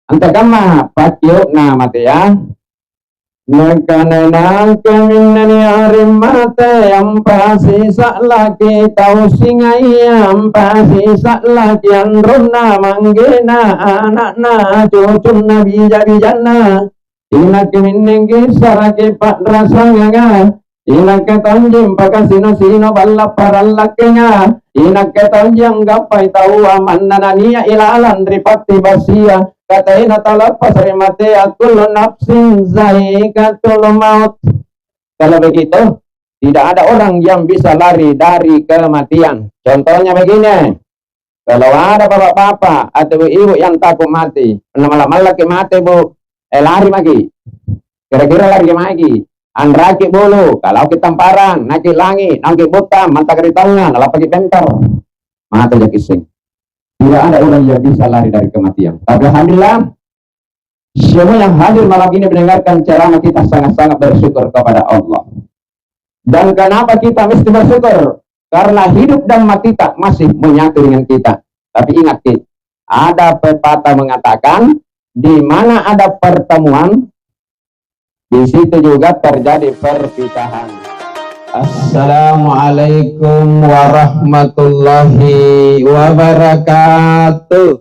Antakama pakyok na matya. Nagkananang kaminani arim mate ang pasi sa laki tau singay ang pasi sa laki ang rona manggena anak na cucun na bija-bijan na inak mininggi saraki pak rasang nga inak ketonjim paka sino-sino balap paralaki nga inak ketonjang gapai tau aman nanania ilalan ripati basia katain talapas remate akul nafsin zaikatul maut. Kalau begitu, tidak ada orang yang bisa lari dari kematian. Contohnya begini, kalau ada bapak-bapak atau ibu yang takut mati, malam-malam lagi mati bu, lari lagi. Kira-kira lari lagi. Anraki bulu, kalau kita tamparan, naki langit, naki butam, mantak di tangan, kalau pergi bentar, mati jadi kising. Tidak ada orang yang bisa lari dari kematian. Tapi alhamdulillah, semua yang hadir malam ini mendengarkan ceramah kita sangat-sangat bersyukur kepada Allah. Dan kenapa kita mesti bersyukur? Karena hidup dan mati tak masih menyatu dengan kita. Tapi ingat, ada pepatah mengatakan, di mana ada pertemuan, di situ juga terjadi perpisahan. Assalamualaikum warahmatullahi wabarakatuh.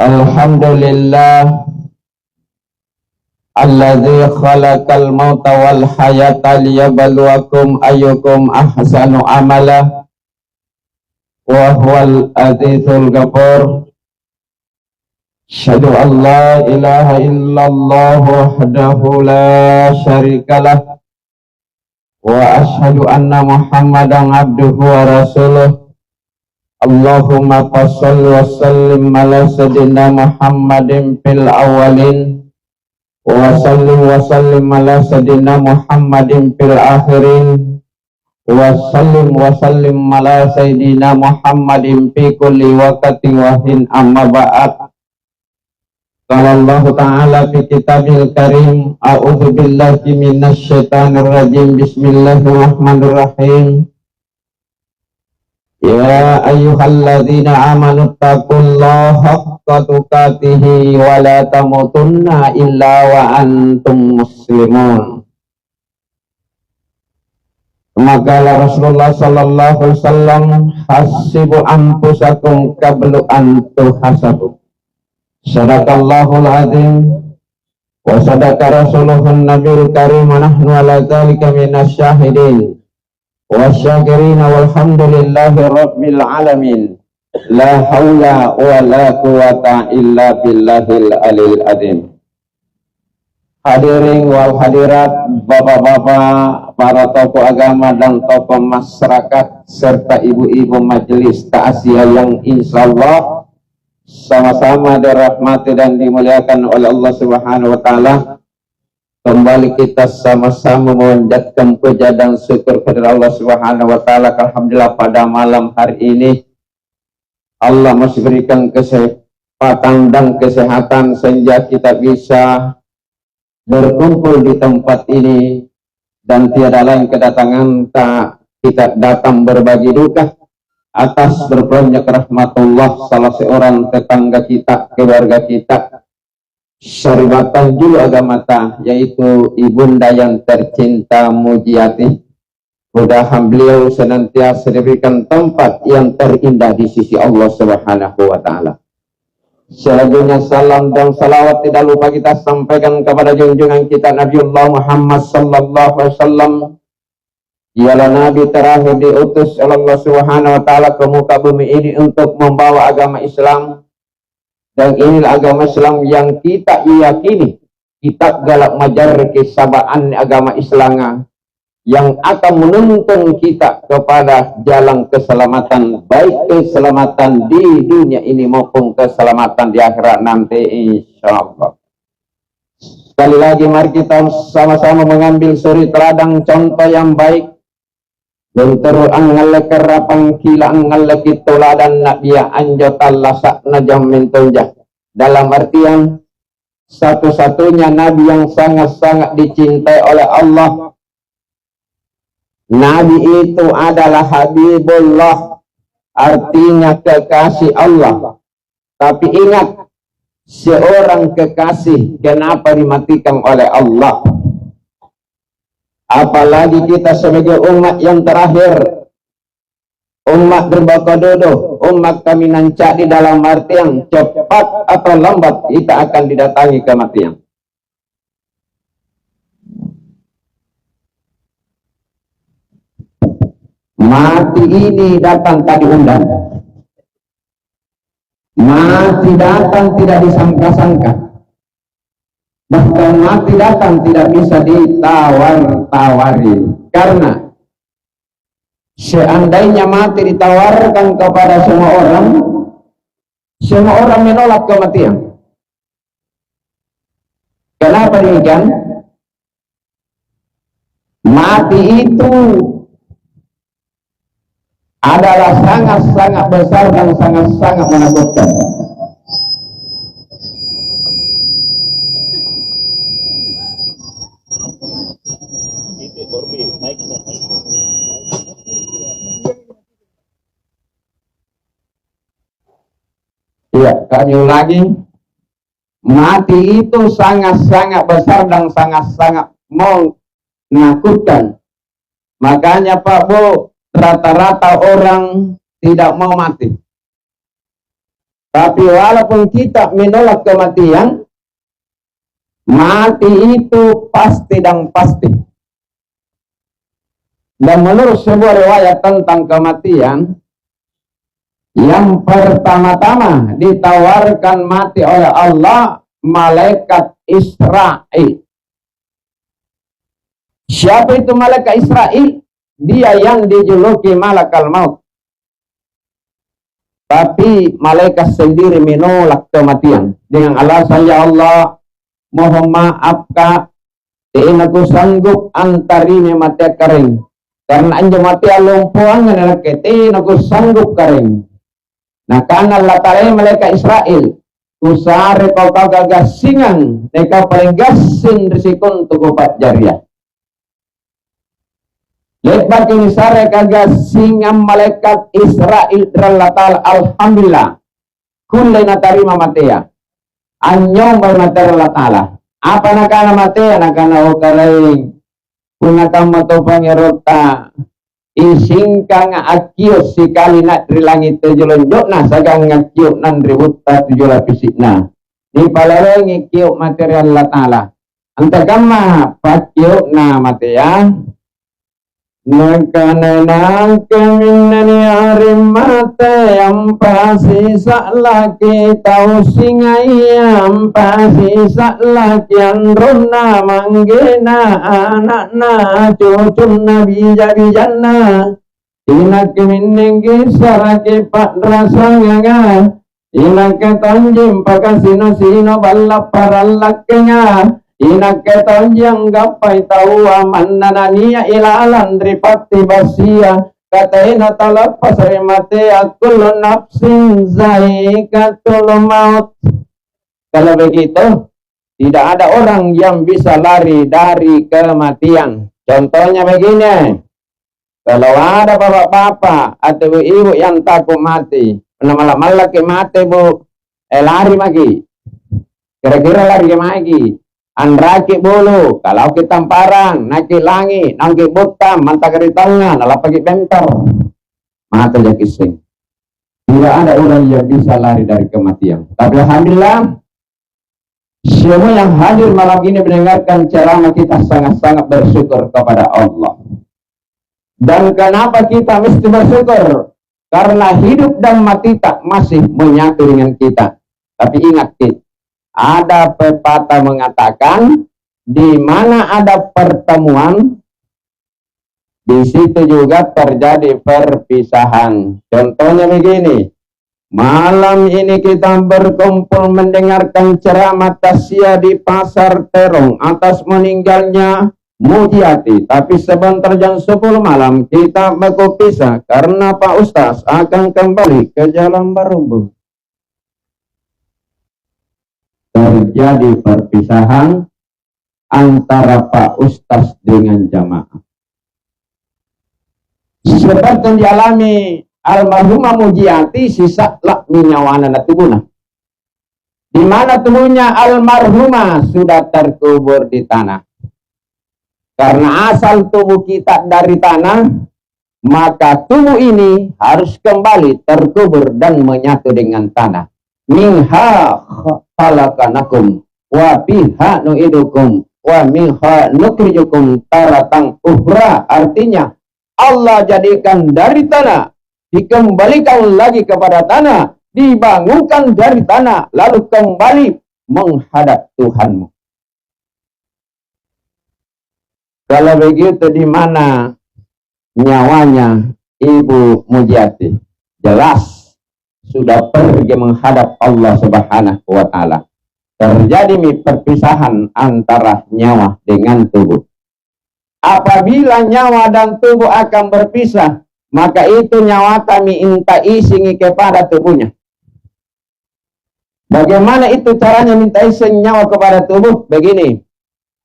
Alhamdulillah alladzi khalaqal mauta wal hayata liyabluwakum ayyukum ahsanu amala wa huwal azizul ghafur. Asyhadu an la ilaha illallah wahdahu la syarikalah wa asyhadu anna muhammadan abduhu wa rasuluh. Allahumma shalli wa sallim ala sayyidina Muhammadin fil awwalin wa sallim ala sayyidina Muhammadin fil akhirin wa sallim ala sayyidina Muhammadin fi kulli waqtin wa hin amma ba'd. Qala Allah Ta'ala fi kitabil karim, a'udzu billahi minasy syaithanir rajim, bismillahirrahmanirrahim. Ya ayyuhalladzina amanu taqullaha haqqa tuqatih wa la tamutunna illa wa antum muslimun. Maka Rasulullah sallallahu alaihi wasallam, hasibu anfusakum qabla an tuhasabu. Sadaqallahul azim wa sadaqa rasuluhun nabiyul karim wa nahnu ala dzalika minasy syahidin wa syakirin walhamdulillahi rabbil alamin. La haula wa la quwata illa billahil alil azim. Hadirin wal hadirat, bapak-bapak, para tokoh agama dan tokoh masyarakat, serta ibu-ibu majelis ta'ziah yang insyaallah sama-sama dirahmati dan dimuliakan oleh Allah Subhanahu wa Ta'ala. Kembali kita sama-sama memanjatkan puja dan syukur kepada Allah Subhanahu wa Ta'ala. Alhamdulillah pada malam hari ini Allah masih berikan kesempatan dan kesehatan sehingga kita bisa berkumpul di tempat ini, dan tiada lain kedatangan kita datang berbagi duka atas berpulangnya rahmatullah salah seorang tetangga kita, keluarga kita, syaribatan julu agama ta, yaitu ibunda yang tercinta Mujiati. Mudah-mudahan beliau senantiasa diberikan tempat yang terindah di sisi Allah Subhanahu wa Ta'ala. Selanjutnya salam dan salawat tidak lupa kita sampaikan kepada junjungan kita Nabiullah Muhammad sallallahu alaihi wasallam. Ialah Nabi terakhir diutus oleh Allah Subhanahu wa Ta'ala ke muka bumi ini untuk membawa agama Islam. Dan inilah agama Islam yang kita yakini, kitab galak majar kesabaan agama Islam yang akan menuntun kita kepada jalan keselamatan, baik keselamatan di dunia ini maupun keselamatan di akhirat nanti insyaallah. Sekali lagi mari kita sama-sama mengambil suri teladan contoh yang baik. Benteru angal kerapang kila angal kituladan nabiya anjotal lasak najam mintunjah. Dalam artian satu-satunya nabi yang sangat-sangat dicintai oleh Allah, Nabi itu adalah Habibullah, artinya kekasih Allah. Tapi ingat, seorang kekasih kenapa dimatikan oleh Allah? Apalagi kita sebagai umat yang terakhir, umat berbakododo, umat kami nancak di dalam artian cepat atau lambat kita akan didatangi kematian. Mati ini datang tak diundang. Mati datang tidak disangka-sangka. Bahkan mati datang tidak bisa ditawar-tawari. Karena seandainya mati ditawarkan kepada semua orang menolak kematian. Kenapa demikian? Mati itu adalah sangat-sangat besar dan sangat-sangat menakutkan. Iya, kami lagi. Mati itu sangat-sangat besar dan sangat-sangat menakutkan. Makanya Pak Bu, rata-rata orang tidak mau mati. Tapi walaupun kita menolak kematian, mati itu pasti dan pasti. Dan menurut sebuah riwayat tentang kematian, yang pertama-tama ditawarkan mati oleh Allah, malaikat Israil. Siapa itu malaikat Israil? Dia yang dijuluki malakal maut. Tapi malaikat sendiri menolak kematian dengan alasan, ya Allah, mohon maaf Kak, aku sanggup antari mati kering. Karena anjing mati alumpuan adalah ketin aku sanggup kering. Nah karena Allah Ta'ala malaikat Israel, usare kau gagasingan, mereka paling gasin risikun untuk obat jariah. Lepas ini sare gagasingan malaikat Israel Allah Ta'ala, alhamdulillah, kullena tarima matea, anyong bermateri Allah Ta'ala. Apa nakana matea, nakana okaraing, punakan mato pangerota, isingkang akios si kali nak dari langit tejolonjok na sagang ngakiok nan ributta tujola pisikna di palarengi kiok material Allah Ta'ala antakama pakiok na matea nakananang keminani arim mate yang pasi laki tau singayam pasi laki androna manggena anakna cucunna bija-bijanna inak kemineng kisaraki pak rasanganga inak ketonjim pakasino-sino balap paralaknya inak ketonjang gapai tahu aman nanania ilalan ripati basia kataina talapas remate akul nafsin zaikatul maut. Kalau begitu tidak ada orang yang bisa lari dari kematian. Contohnya begini, kalau ada bapak-bapak atau ibu yang takut mati, malam-malam lagi mati bu, lari lagi, kira-kira lari lagi. Anraki bulu, kalau kita tamparang, naik langi, nangki butam, mantak di tangan, ala pagi bentor, mata jadi sing. Tidak ada orang yang bisa lari dari kematian. Tapi alhamdulillah, semua yang hadir malam ini mendengarkan ceramah kita sangat-sangat bersyukur kepada Allah. Dan kenapa kita mesti bersyukur? Karena hidup dan mati tak masih menyatu dengan kita. Tapi ingat kita. Ada pepatah mengatakan di mana ada pertemuan di situ juga terjadi perpisahan. Contohnya begini, malam ini kita berkumpul mendengarkan ceramah tasya di Pasar Terong atas meninggalnya Mujiati, tapi sebentar jam 10 malam kita berpisah karena Pak Ustaz akan kembali ke Jalan Barumbu. Terjadi perpisahan antara Pak Ustaz dengan jamaah. Seperti yang dialami almarhumah Mujiati sisa lak minyawana na tubuhna. Di mana tubuhnya almarhumah sudah terkubur di tanah. Karena asal tubuh kita dari tanah, maka tubuh ini harus kembali terkubur dan menyatu dengan tanah. Minha khalaqnakum wa biha nu'idukum wa minha nukhrijukum taratan ukhra. Artinya Allah jadikan dari tanah, dikembalikan lagi kepada tanah, dibangunkan dari tanah, lalu kembali menghadap Tuhanmu. Kalau begitu di mana nyawanya Ibu Mujiati? Jelas sudah pergi menghadap Allah Subhanahu wa Ta'ala. Terjadi perpisahan antara nyawa dengan tubuh. Apabila nyawa dan tubuh akan berpisah, maka itu nyawa kami minta isingi kepada tubuhnya. Bagaimana itu caranya minta isin nyawa kepada tubuh? Begini.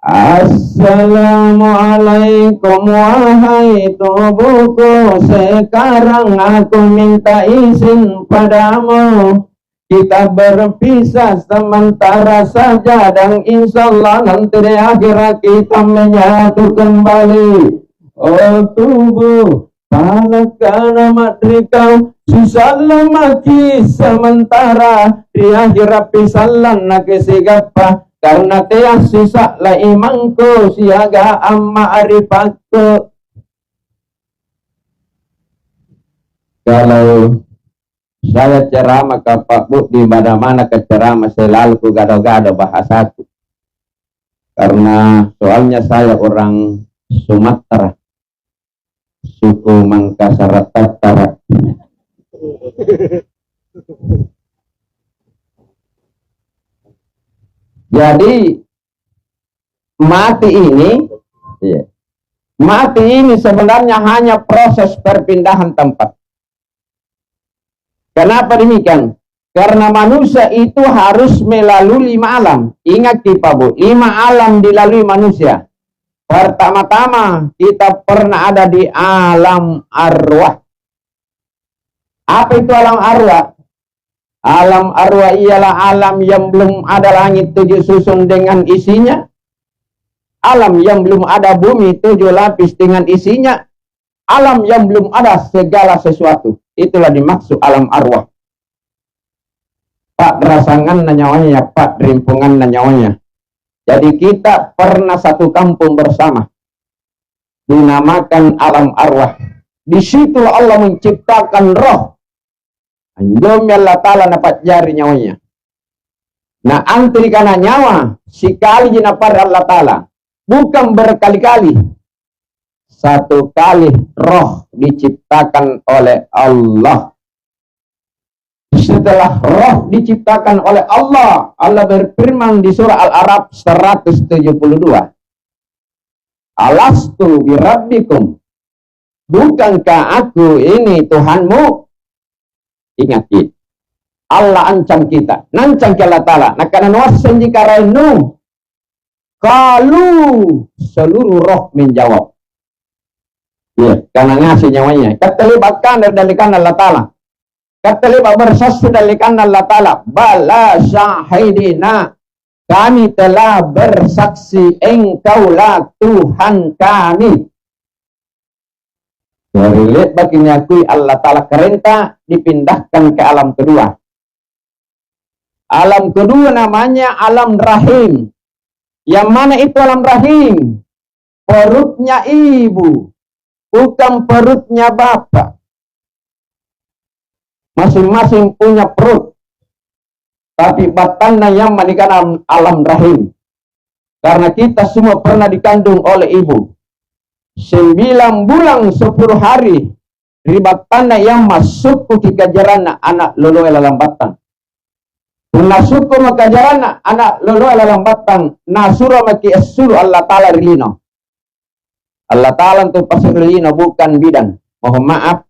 Assalamualaikum wahai tubuhku, sekarang aku minta izin padamu. Kita berpisah sementara saja dan insya Allah nanti di akhirat kita menyatu kembali. Oh tubuh, palakana madrikau susah maki sementara di akhirat pisalan nak sigapa. Karena tiang sisa la imangku siaga amma arifakku. Kalau saya ceramah ke Pak Bu di mana-mana ke ceramah selalu ku gado-gado bahasaku. Karena soalnya saya orang Sumatera, suku Mangkasar Tatara. Jadi mati ini sebenarnya hanya proses perpindahan tempat. Kenapa demikian? Karena manusia itu harus melalui 5 alam. Ingat Pak Bu, 5 alam dilalui manusia. Pertama-tama kita pernah ada di alam arwah. Apa itu alam arwah? Alam arwah ialah alam yang belum ada langit 7 susun dengan isinya. Alam yang belum ada bumi 7 lapis dengan isinya. Alam yang belum ada segala sesuatu. Itulah dimaksud alam arwah. Pak rasangan nyawanya ya, Pak rimpungan nyawanya. Jadi kita pernah satu kampung bersama. Dinamakan alam arwah. Di situ Allah menciptakan roh. Anjom Allah Ta'ala dapat jari nyawanya. Nah antri karena nyawa sekali jenapar Allah Ta'ala. Bukan berkali-kali. Satu kali roh diciptakan oleh Allah. Setelah roh diciptakan oleh Allah, Allah berfirman di surah Al-A'raf 172. Alastu birabbikum. Bukankah aku ini Tuhanmu? Ingat kita. Allah ancam kita. Nancang ke Allah Ta'ala. Nah karena nuasan jika rainu. Kalau seluruh roh menjawab. Ya, karena ngasih nyawanya. Ketelibatkan dari kan Allah Ta'ala. Ketelibat bersaksi dari kan Allah Ta'ala. Bala syahidina. Kami telah bersaksi engkaulah Tuhan kami. Relate bagi nyakui Allah Ta'ala kerenta dipindahkan ke alam kedua. Alam kedua namanya alam rahim. Yang mana itu alam rahim? Perutnya ibu. Bukan perutnya bapak. Masing-masing punya perut. Tapi batannya yang manikan alam rahim. Karena kita semua pernah dikandung oleh ibu. 9 bulan 10 hari ribat tanda yang masuk ke kajaran anak lolo lalang batang. Masuk ke kajaran anak lolo lalang batang. Nasura maki esulu Allah Ta'ala rilino. Allah Ta'ala untuk pasir rilino bukan bidan. Mohon maaf.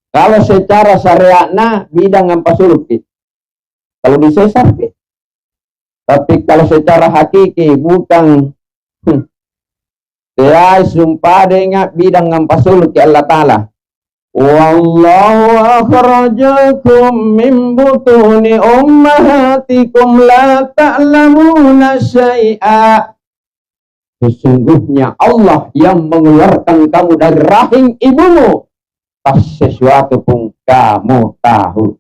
Kalau secara syariatna bidang yang pasuluk. Kalau disesar. Tapi kalau secara hakiki bukan. Ya sumpah dengan bidang ngampasul ke Allah Ta'ala. Wallahu akhrajakum min butuni ummahatikum la ta'lamuna syai'a. Sesungguhnya Allah yang mengeluarkan kamu dari rahim ibumu, pas sesuatu pun kamu tahu.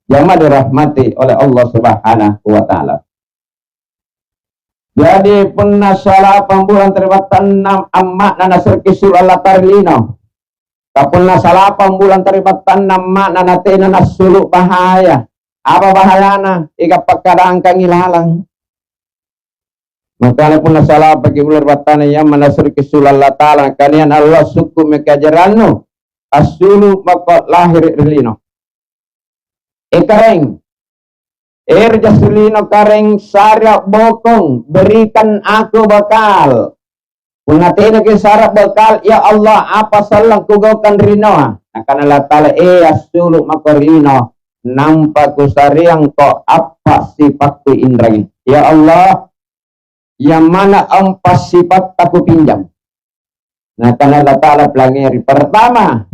Jamaah dirahmati oleh Allah Subhanahu wa taala. Jadi pernah salah pembulan terlibat tanam amak nana serkisul Allah tarlino. Kapulna salah pembulan terlibat tanam mak nana tena nasuluk bahaya. Apa bahayana? Ika pakadang kangilalang. Makanya pun salah bagi bulan batana yang mana serkisul Allah taala kanian Allah suku mekajarano asulu maka lahir lino. Ikareng jasulino kareng sarap bokong, berikan aku bekal. Punatena ke sarap bekal, ya Allah apa salah kugokan rino. Akan Allah ta'ala asulu maka rino. Nampak ku sariang ko apa sifatku indragi. Ya Allah, yang mana empat sifat aku pinjam. Nah karena Allah ta'ala pelangari. Pertama,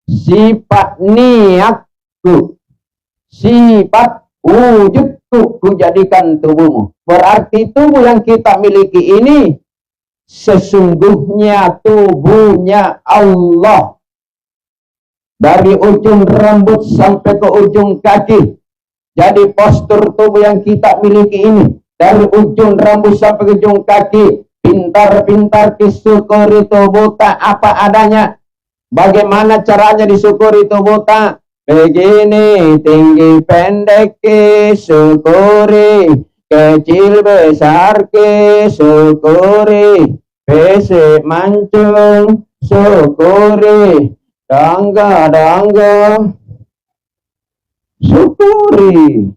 sifat niatku. Sifat wujudku kujadikan tubuhmu. Berarti tubuh yang kita miliki ini sesungguhnya tubuhnya Allah. Dari ujung rambut sampai ke ujung kaki. Jadi postur tubuh yang kita miliki ini dari ujung rambut sampai ke ujung kaki, pintar-pintar disyukuri tubuh tak apa adanya. Bagaimana caranya disyukuri tubuh tak? Begini, tinggi pendek ke syukuri, kecil besar ke syukuri, besek mancung syukuri, dangga syukuri.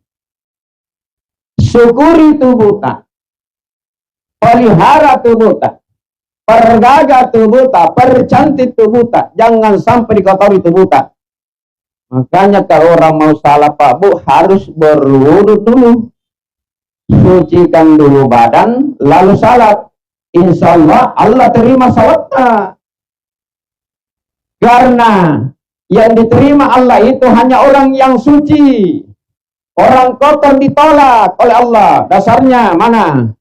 Syukuri tubuh tak, pelihara tubuh tak, perjaga tubuh tak, percantik tubuh tak, jangan sampai dikotori tubuh tak. Makanya kalau orang mau salat Pak Bu harus berwudu dulu, sucikan dulu badan, lalu salat. Insya Allah Allah terima salatnya. Karena yang diterima Allah itu hanya orang yang suci. Orang kotor ditolak oleh Allah. Dasarnya mana?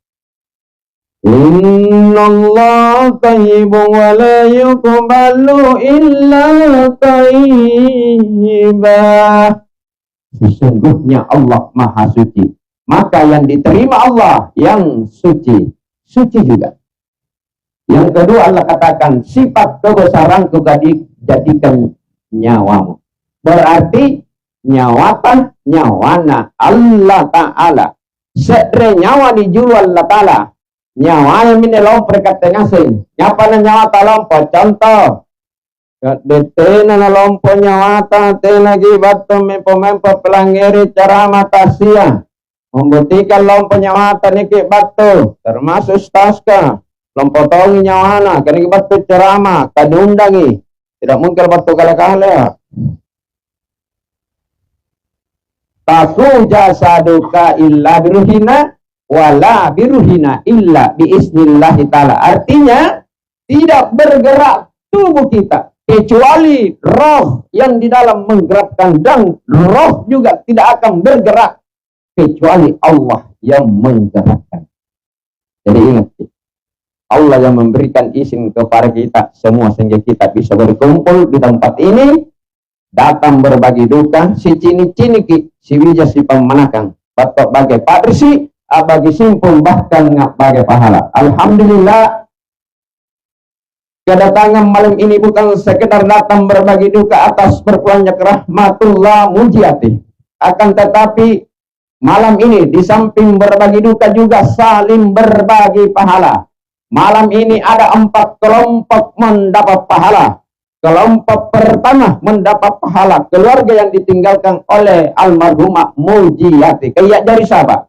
Innallaha thayyibun wa la yuqbalu illa thayyibah. Sesungguhnya Allah Maha Suci. Maka yang diterima Allah yang suci. Suci juga. Yang kedua Allah katakan sifat kebesaran jadikan nyawamu. Berarti nyawatan nyawana Allah Ta'ala. Sedre nyawa dijual Allah Ta'ala. Nyawa yang minelom perkata ngasih. Nyapa na nyawa talompo. Contoh. Detena na lompo nyawa ta. Tena gibato mempo pelangiri cara matasia. Membuktikan lompo nyawa ta niki batu. Termasuk staska. Lompo tongi nyawa na. Kani gibato cerama. Kadundangi. Tidak mungkin batu kala-kala. Tasu jasaduka illa biruhina. Wala biruhina illa biisnillahi ta'ala. Artinya tidak bergerak tubuh kita kecuali roh yang di dalam menggerakkan, dan roh juga tidak akan bergerak kecuali Allah yang menggerakkan. Jadi ingat, Allah yang memberikan izin kepada kita semua sehingga kita bisa berkumpul di tempat ini, datang berbagi duka, si cini-cini si wija si pemanakang, batok bagai patrisi, bagi simpul bahkan bagai pahala. Alhamdulillah, kedatangan malam ini bukan sekedar datang berbagi duka atas berpulangnya rahmatullah mujiati. Akan tetapi malam ini di samping berbagi duka juga saling berbagi pahala. Malam ini ada 4 kelompok mendapat pahala. Kelompok pertama mendapat pahala keluarga yang ditinggalkan oleh almarhumah Mujiati, kayak dari sahabat.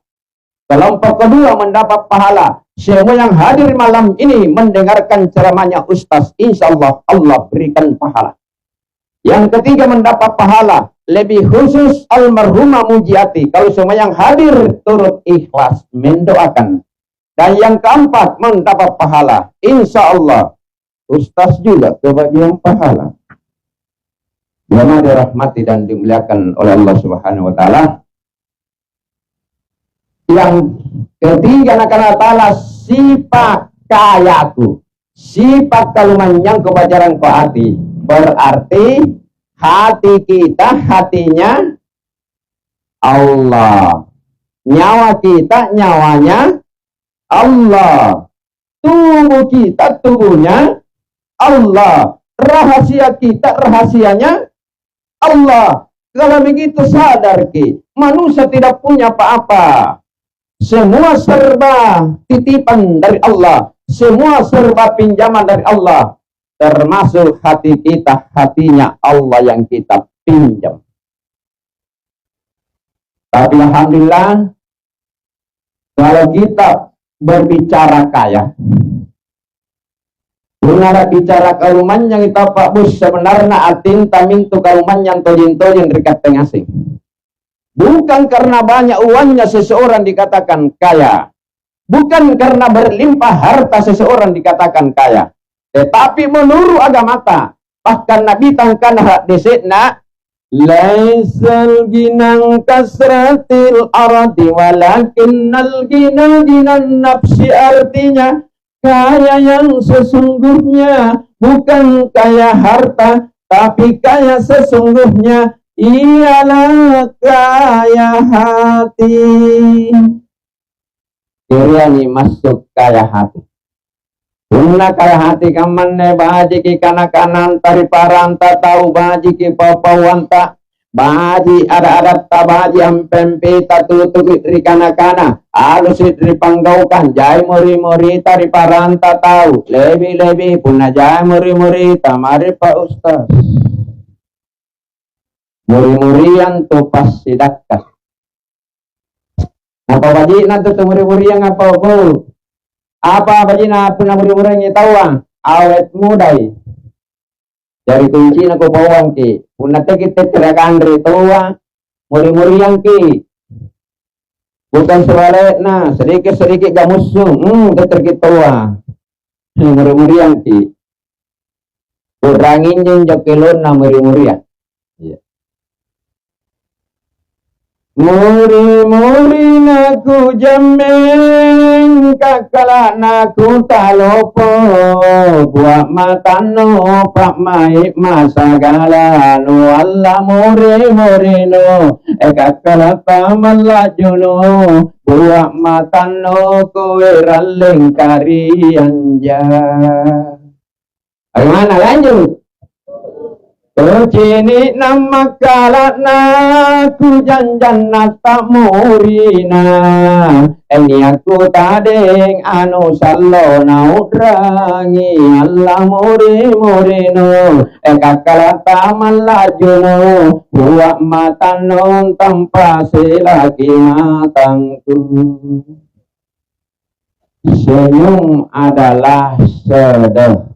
Kelompok kedua mendapat pahala semua yang hadir malam ini mendengarkan ceramahnya Ustaz. Insya Allah Allah berikan pahala. Yang ketiga mendapat pahala lebih khusus almarhumah Mujiati, kalau semua yang hadir turut ikhlas mendoakan. Dan yang keempat mendapat pahala Insya Allah Ustaz juga kebagian pahala. Yang dirahmati dan dimuliakan oleh Allah Subhanahu wa taala. Yang ketiga Allah taala sifat kayaku, sifat kalumanyang kebajaran ko hati. Berarti hati kita hatinya Allah, nyawa kita nyawanya Allah, tubuh kita tubuhnya Allah, rahasia kita rahasianya Allah. Kalau begitu sadar ki, manusia tidak punya apa-apa. Semua serba titipan dari Allah, semua serba pinjaman dari Allah, termasuk hati kita, hatinya Allah yang kita pinjam. Tapi alhamdulillah, kalau kita berbicara kaya, Bunara bicara kaluman yang kita Pak Bus sebenarnya atin tamin tu kaluman yang tojin-tojin dekat tengasing. Bukan karena banyak uangnya seseorang dikatakan kaya. Bukan karena berlimpah harta seseorang dikatakan kaya. Tetapi menurut agama ta, bahkan Nabi tangkan hak desetna, laisal ginang kasratil aradi walakinnal ginan nafsi, artinya kaya yang sesungguhnya bukan kaya harta, tapi kaya sesungguhnya ialah kaya hati. Kiriani masuk kaya hati. Una kaya hati kamane baji ki kanan tari paranta tahu baji ki papawanta baji ada tabaji ampempe tatu tri kana alus tri panggaukan jai muri tari paranta tahu lebih punah jai muri tamari pak ustaz muri-murian tu pas sidakas apa baji nanti tu muri-murian apa bu apa baji na punah muri-murian yang tahu awet mudai dari kunci na ko pawang ki punate kita terakan tua muri-murian ki bukan sebalik na sedikit gamusung keterkitua muri-murian ki kurangin yung jakilon na muri-murian. Muri naku jameng kakala naku talopo buat matano pak mai masagala no alla muri no kakala tamalajuno buat matano kowe raleng kari anja. Bagaimana lanjut? Kecini nama kalat naku janjan nata murina. Ini aku tadeng anu salo naudrangi Allah muri-murino. Kakala taman lajuno buat mata non tanpa selagi matangku. Senyum adalah sedekah.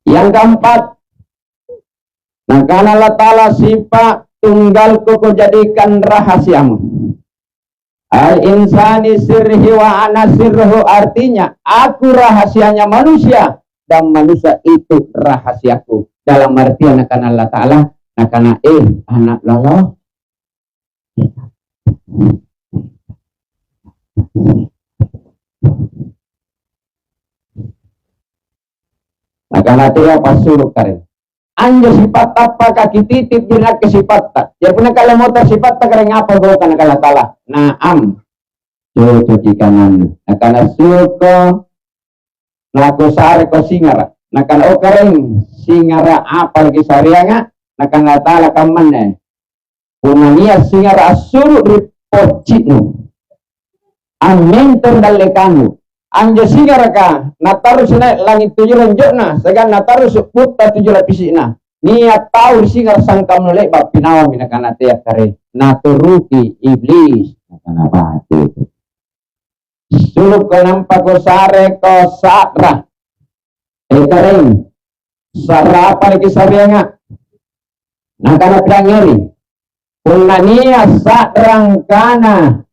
Yang keempat, nah karena Allah Ta'ala sifat tunggal kau jadikan rahasiamu. Al-insani sirhi wa ana sirhu, artinya aku rahasianya manusia dan manusia itu rahasiaku. Dalam artian akan Allah Ta'ala, nah karena anak lolo nah karena itu apa suruh karen anja sifat apa kaki titip jenak ke sifat tak ya punya kalau motor sifat tak keren apa gue karena kalau salah naam cuci kanan nah karena suko laku sare ko singara nah karena keren singara apa lagi sarianga nah karena tala kamane punania singara suruh ripocinu amin terdalekanu anja singaraka nataru sina langit tujuh lanjutna segan nataru suputta tujuh lapisina niat tahu singar sangkam nolek bab pinawa minakana tea kare naturuki iblis nakana batu suluk ko nampak ko sare ko satra karen sarapa lagi sabianga nakana pirangeri punania satrang kana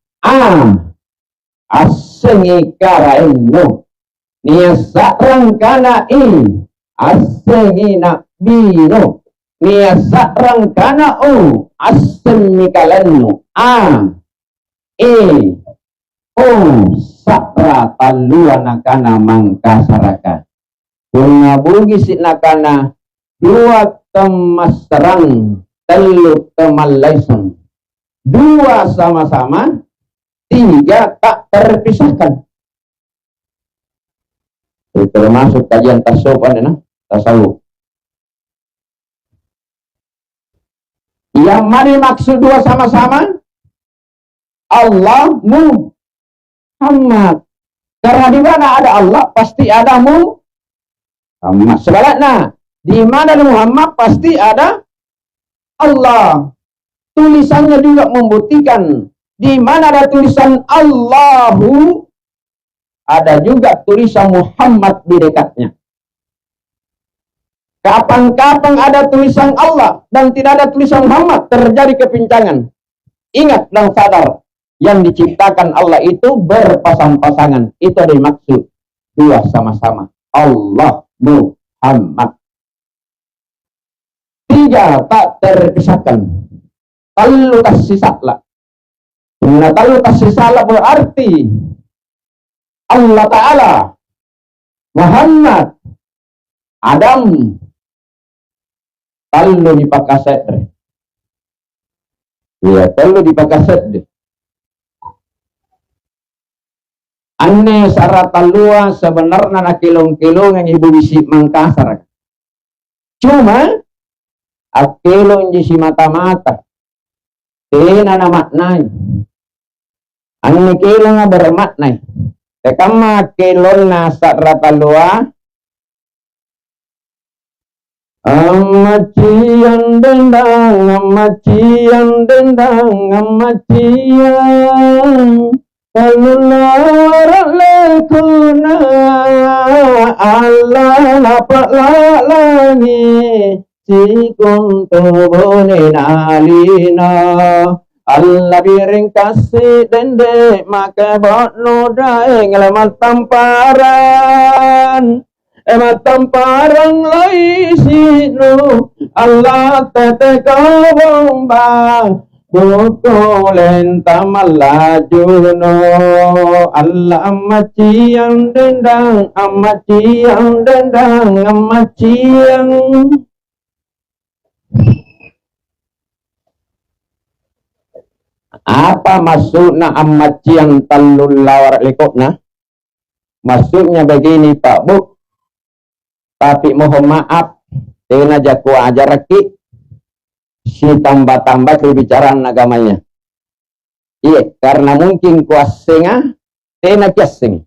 asengi kara eno niya satrang kana asengi na bino niasa rangkana o asen mikalenno o sakra talua nakana mangkasaraka bunga-bungi si nakana dua temasrang telu temalaisan dua sama-sama tiga tak terpisahkan. Itu termasuk kajian tasawuf. Yang mana maksud dua sama-sama? Allah Muhammad. Karena di mana ada Allah pasti ada Muhammad. Sebaliknya, di mana ada Muhammad pasti ada Allah. Tulisannya juga membuktikan di mana ada tulisan Allahu ada juga tulisan Muhammad di dekatnya. Kapan-kapan ada tulisan Allah dan tidak ada tulisan Muhammad, terjadi kepincangan. Ingat dan sadar, yang diciptakan Allah itu berpasang-pasangan. Itu ada maksud dua sama-sama. Allah Muhammad. Tiga tak terpisahkan. Kalau tasisaklah. Nah, kalau tasisaklah berarti Allah Ta'ala, Muhammad, Adam, kalau dipakaset. Ya, kalau dipakaset. Aneh syarat talua sebenarnya na kilong-kilong yang ibu bisi mangkasar. Cuma akilong di si mata-mata. Tina na maknay. Aneh kilong na bermaknay. Tekama kilong na syarat talua. Amacian dendang, amacian dendang, amacian. Kalular lekuna Allah lapak langi si kunto bone nalina Allah biring kasih dende maka bot nodaeng lemat tamparan tamparan lai sinu Allah tete bombang Bukulen tamalajuno Allah amaciyang dendang amaciyang dendang amaciyang. Apa maksudnya amaciyang talul lawar likopna? Maksudnya begini Pak Bu, tapi mohon maaf tina jaku ajaraki si tambah-tambah kebicaraan agamanya. Iya, karena mungkin kuasenga tena kiaseng.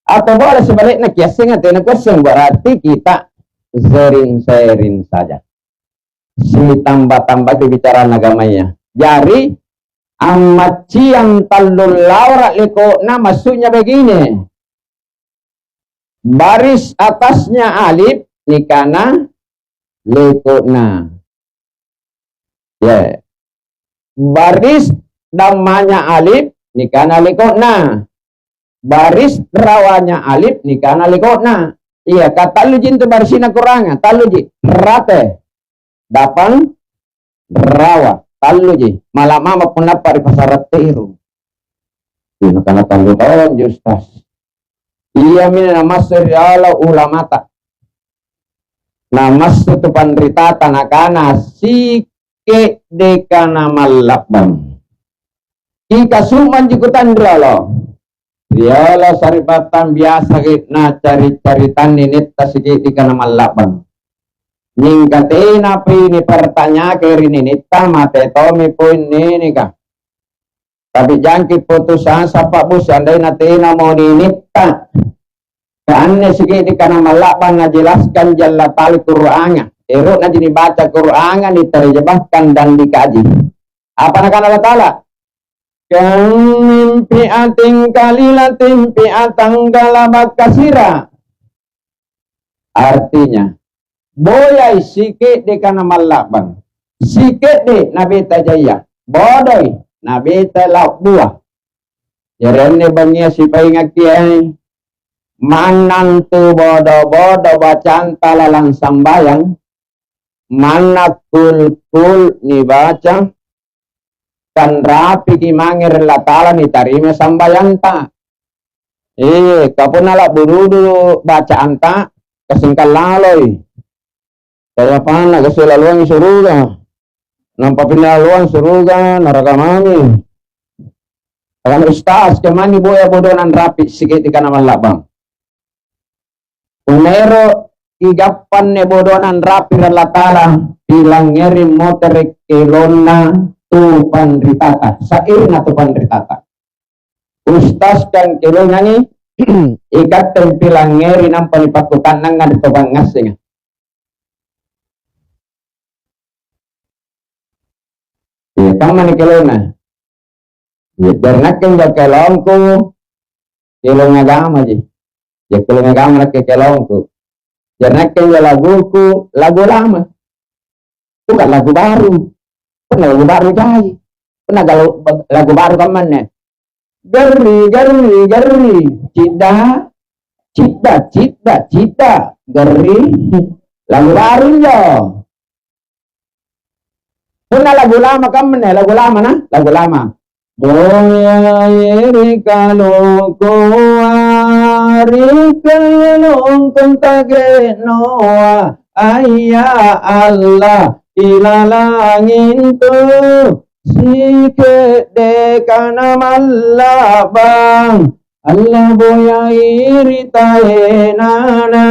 Atau boleh sebaliknya kiasenga tena kuaseng, berarti kita zerin-zerin saja. Si tambah-tambah kebicaraan agamanya. Jadi amaci yang talul laurat lekona maksudnya begini. Baris atasnya alif nikana lekona. Ya, baris damanya alif nikana likona, baris rawanya alif nikana likona. Iya, kata lu jin tu barisina kuranga, talu ji rate, dapan rawa, talu ji malam mama pun apa di pasar teru. Ini karena talu tahun justas. Iya mina nama seriala ulamata. Nama setu pandrita tanakana si ke dekana malabang. Ika suman jikutan dralo. Diala saripatan biasa na cari-caritan ninit tasiki dekana malabang. Ningkatena pini pertanya keri ninita mate tomi poin nini ka. Tapi jangki putusan sapa bus andai natina mau ninita. Karena siki dekana malabang ngajelaskan jalla tali Qur'annya. Erok nanti dibaca Qur'an, diterjemahkan dan dikaji. Apa nak Allah Ta'ala? Mimpi ating kalilatin piatang galabak kasira. Artinya, boyai sikit di kana malabang. Sikit di Nabi Tajaya. Bodoy Nabi Talak buah. Jarane bangia si paingakiai. manantu bodo-bodo bacaan talalang sambayang, mana kul-kul ni baca, kan rapi ki mangir latala ni tarima sambayang ta. Kapun ala burudu bacaan ta, kasingkal laloy. Kaya pana kasi laluan suruga. Nampak pinaluan suruga, narakamani. Akan ustaz, kemani boya bodonan rapi, sikit ikan naman labang. Unero igapan ne bodonan rapi latala bilang ngeri motor kelona tu pandritata sairna tu pandritata ustaz kan kelona ni ikat tempilang ngeri nampan ipakutan nangan to bangasing ya kaman kelona ya bernaken ya kelongku kelonga gama ji ya kelonga gama ke kelongku karena kaya laguku lagu lama, bukan lagu baru, pernah lagu baru jai, pernah lagu baru kaman geri geri geri, cida cida cida cida geri, lagu baru yo, pernah lagu lama kaman lagu lama nah, lagu lama. Boya iri kalau rikalong kontage noa ayya Allah ilalangin to sike de kana malabang Allah boya iri taenana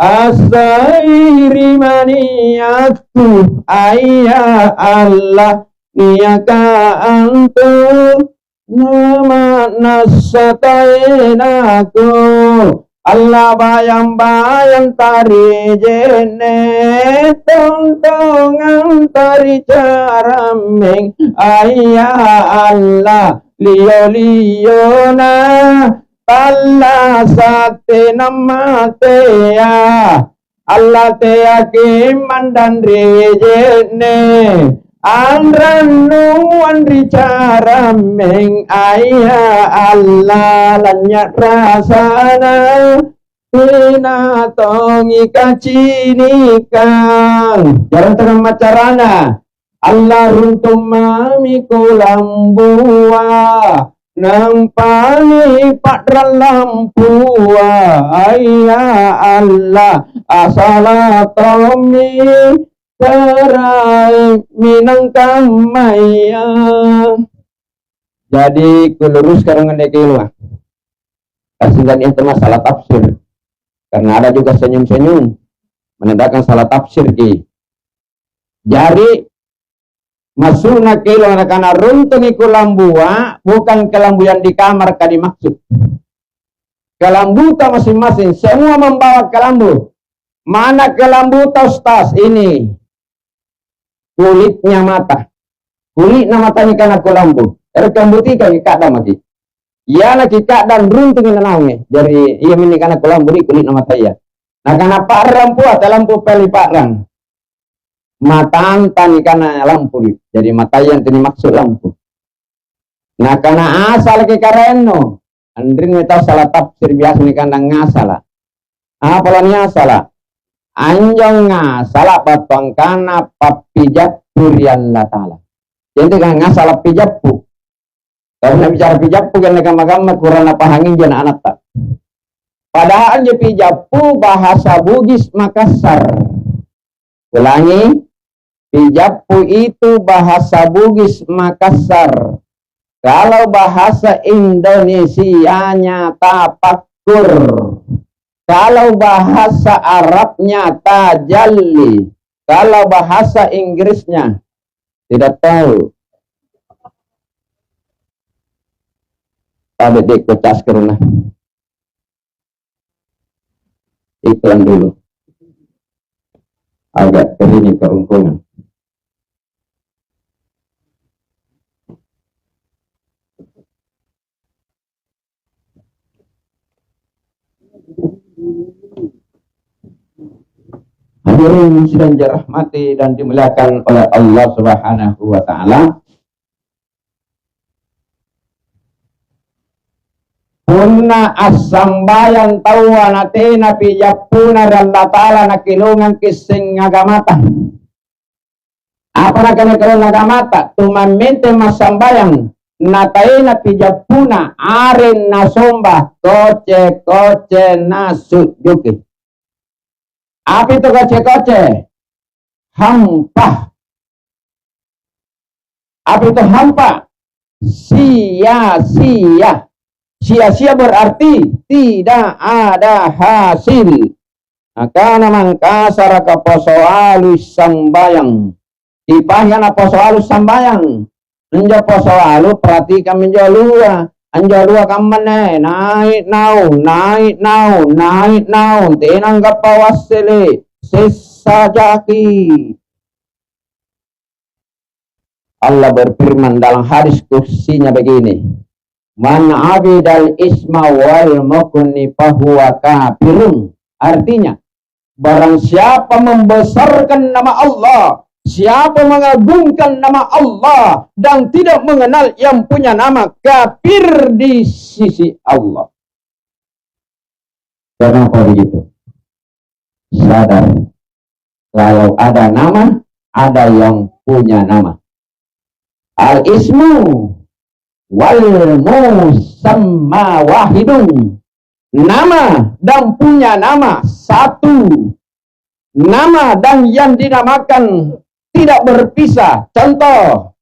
asairi maniatu ayya Allah niyaka antu nama nasatainaku Allah bayang-bayang tari jene tontongan tari carameng ayah Allah liyo na talla sate namatea Allah te akiman dan rejene Andranu andri cara meng ayah Allah lanyak rasana tina tongi kacini kang jarang tengah macarana Allah runtung mami kulambua nang pani padran lampua ayah Allah asalatomi Terai minang kamaya. Jadi kulurus sekarang ngedekilah. Kasihkan itu masalah tafsir. Karena ada juga senyum-senyum menandakan salah tafsir ki. Jadi masukna kilo karena runtung iku lambua bukan kelambu yang di kamar kadi maksud. Kelambu ta masing-masing semua membawa kelambu. Mana kelambu tas ini? Kulitnya mata. Kulitnya matanya karena kelambu. Kelambu tiga kada mati. Ia lagi dan runtung naungnya. Jadi ia ini karena kelambu di kulit mata ia. Nah karena parang puat lampu peli parang. Mata antani karena lampu. Jadi mata yang tadi maksud lampu. Nah karena asal ke kareno. Andrin tahu salah tafsir biasa ni karena ngasala. Apalanya salah. Anjong ngasala patong kana papijat purian latala. Jadi kan ngasala pijappu. Karena bicara pijappu kan negama-gama kurang apa hangin jana anak tak. Padahal je pijappu bahasa Bugis Makassar. Ulangi, pijappu itu bahasa Bugis Makassar. Kalau bahasa Indonesianya tapakur. Kalau bahasa Arabnya tajalli. Kalau bahasa Inggrisnya tidak tahu. Tadi dikocas karena iklan dulu. Agak ini keungkungan. Hadirin sedang dirahmati dan dimuliakan oleh Allah Subhanahu wa taala. Pun Karena asambayan tawa natena pijapuna Allah Ta'ala nakilungan kising ngagamata. Apa na kanakilungan ngagamata? Tumamente masambayang natena pijapuna aren nasomba koce nasujuki. Apa itu koce? Hampa. Apa itu hampa? Sia-sia. Sia-sia berarti tidak ada hasil. Karena mangkasara ka posoalu sambayang. Ipahyan na posoalu sambayang. Menjo posoalu perhatikan menjo lua. Anjo lua kamane naik naun. Tenang kapawasile sesajaki. Allah berfirman dalam hadis kursinya begini. Man abidal isma wal mukni fahuwa kafirun. Artinya, barang siapa membesarkan nama Allah, siapa mengagungkan nama Allah dan tidak mengenal yang punya nama, kafir di sisi Allah. Kenapa begitu? Sadar, kalau ada nama, ada yang punya nama. Al-ismu wal musamma wahidun. Nama dan punya nama satu. Nama dan yang dinamakan tidak berpisah. Contoh,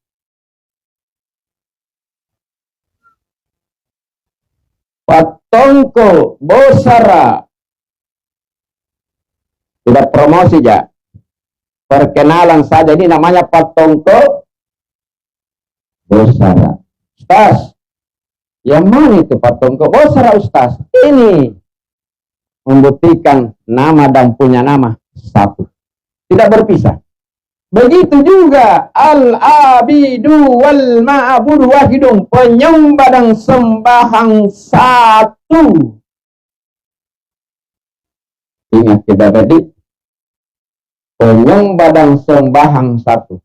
Patongko Bosara. Sudah promosi ya. Perkenalan saja, ini namanya Patongko Bosara. Ustaz, yang mana itu Patongko Bosara Ustaz? Ini membuktikan nama dan punya nama satu, tidak berpisah. Begitu juga al-abidu wal ma'budu wahidun, penyembah dan sembahan satu. Ingat kita tadi, penyembah dan sembahan satu.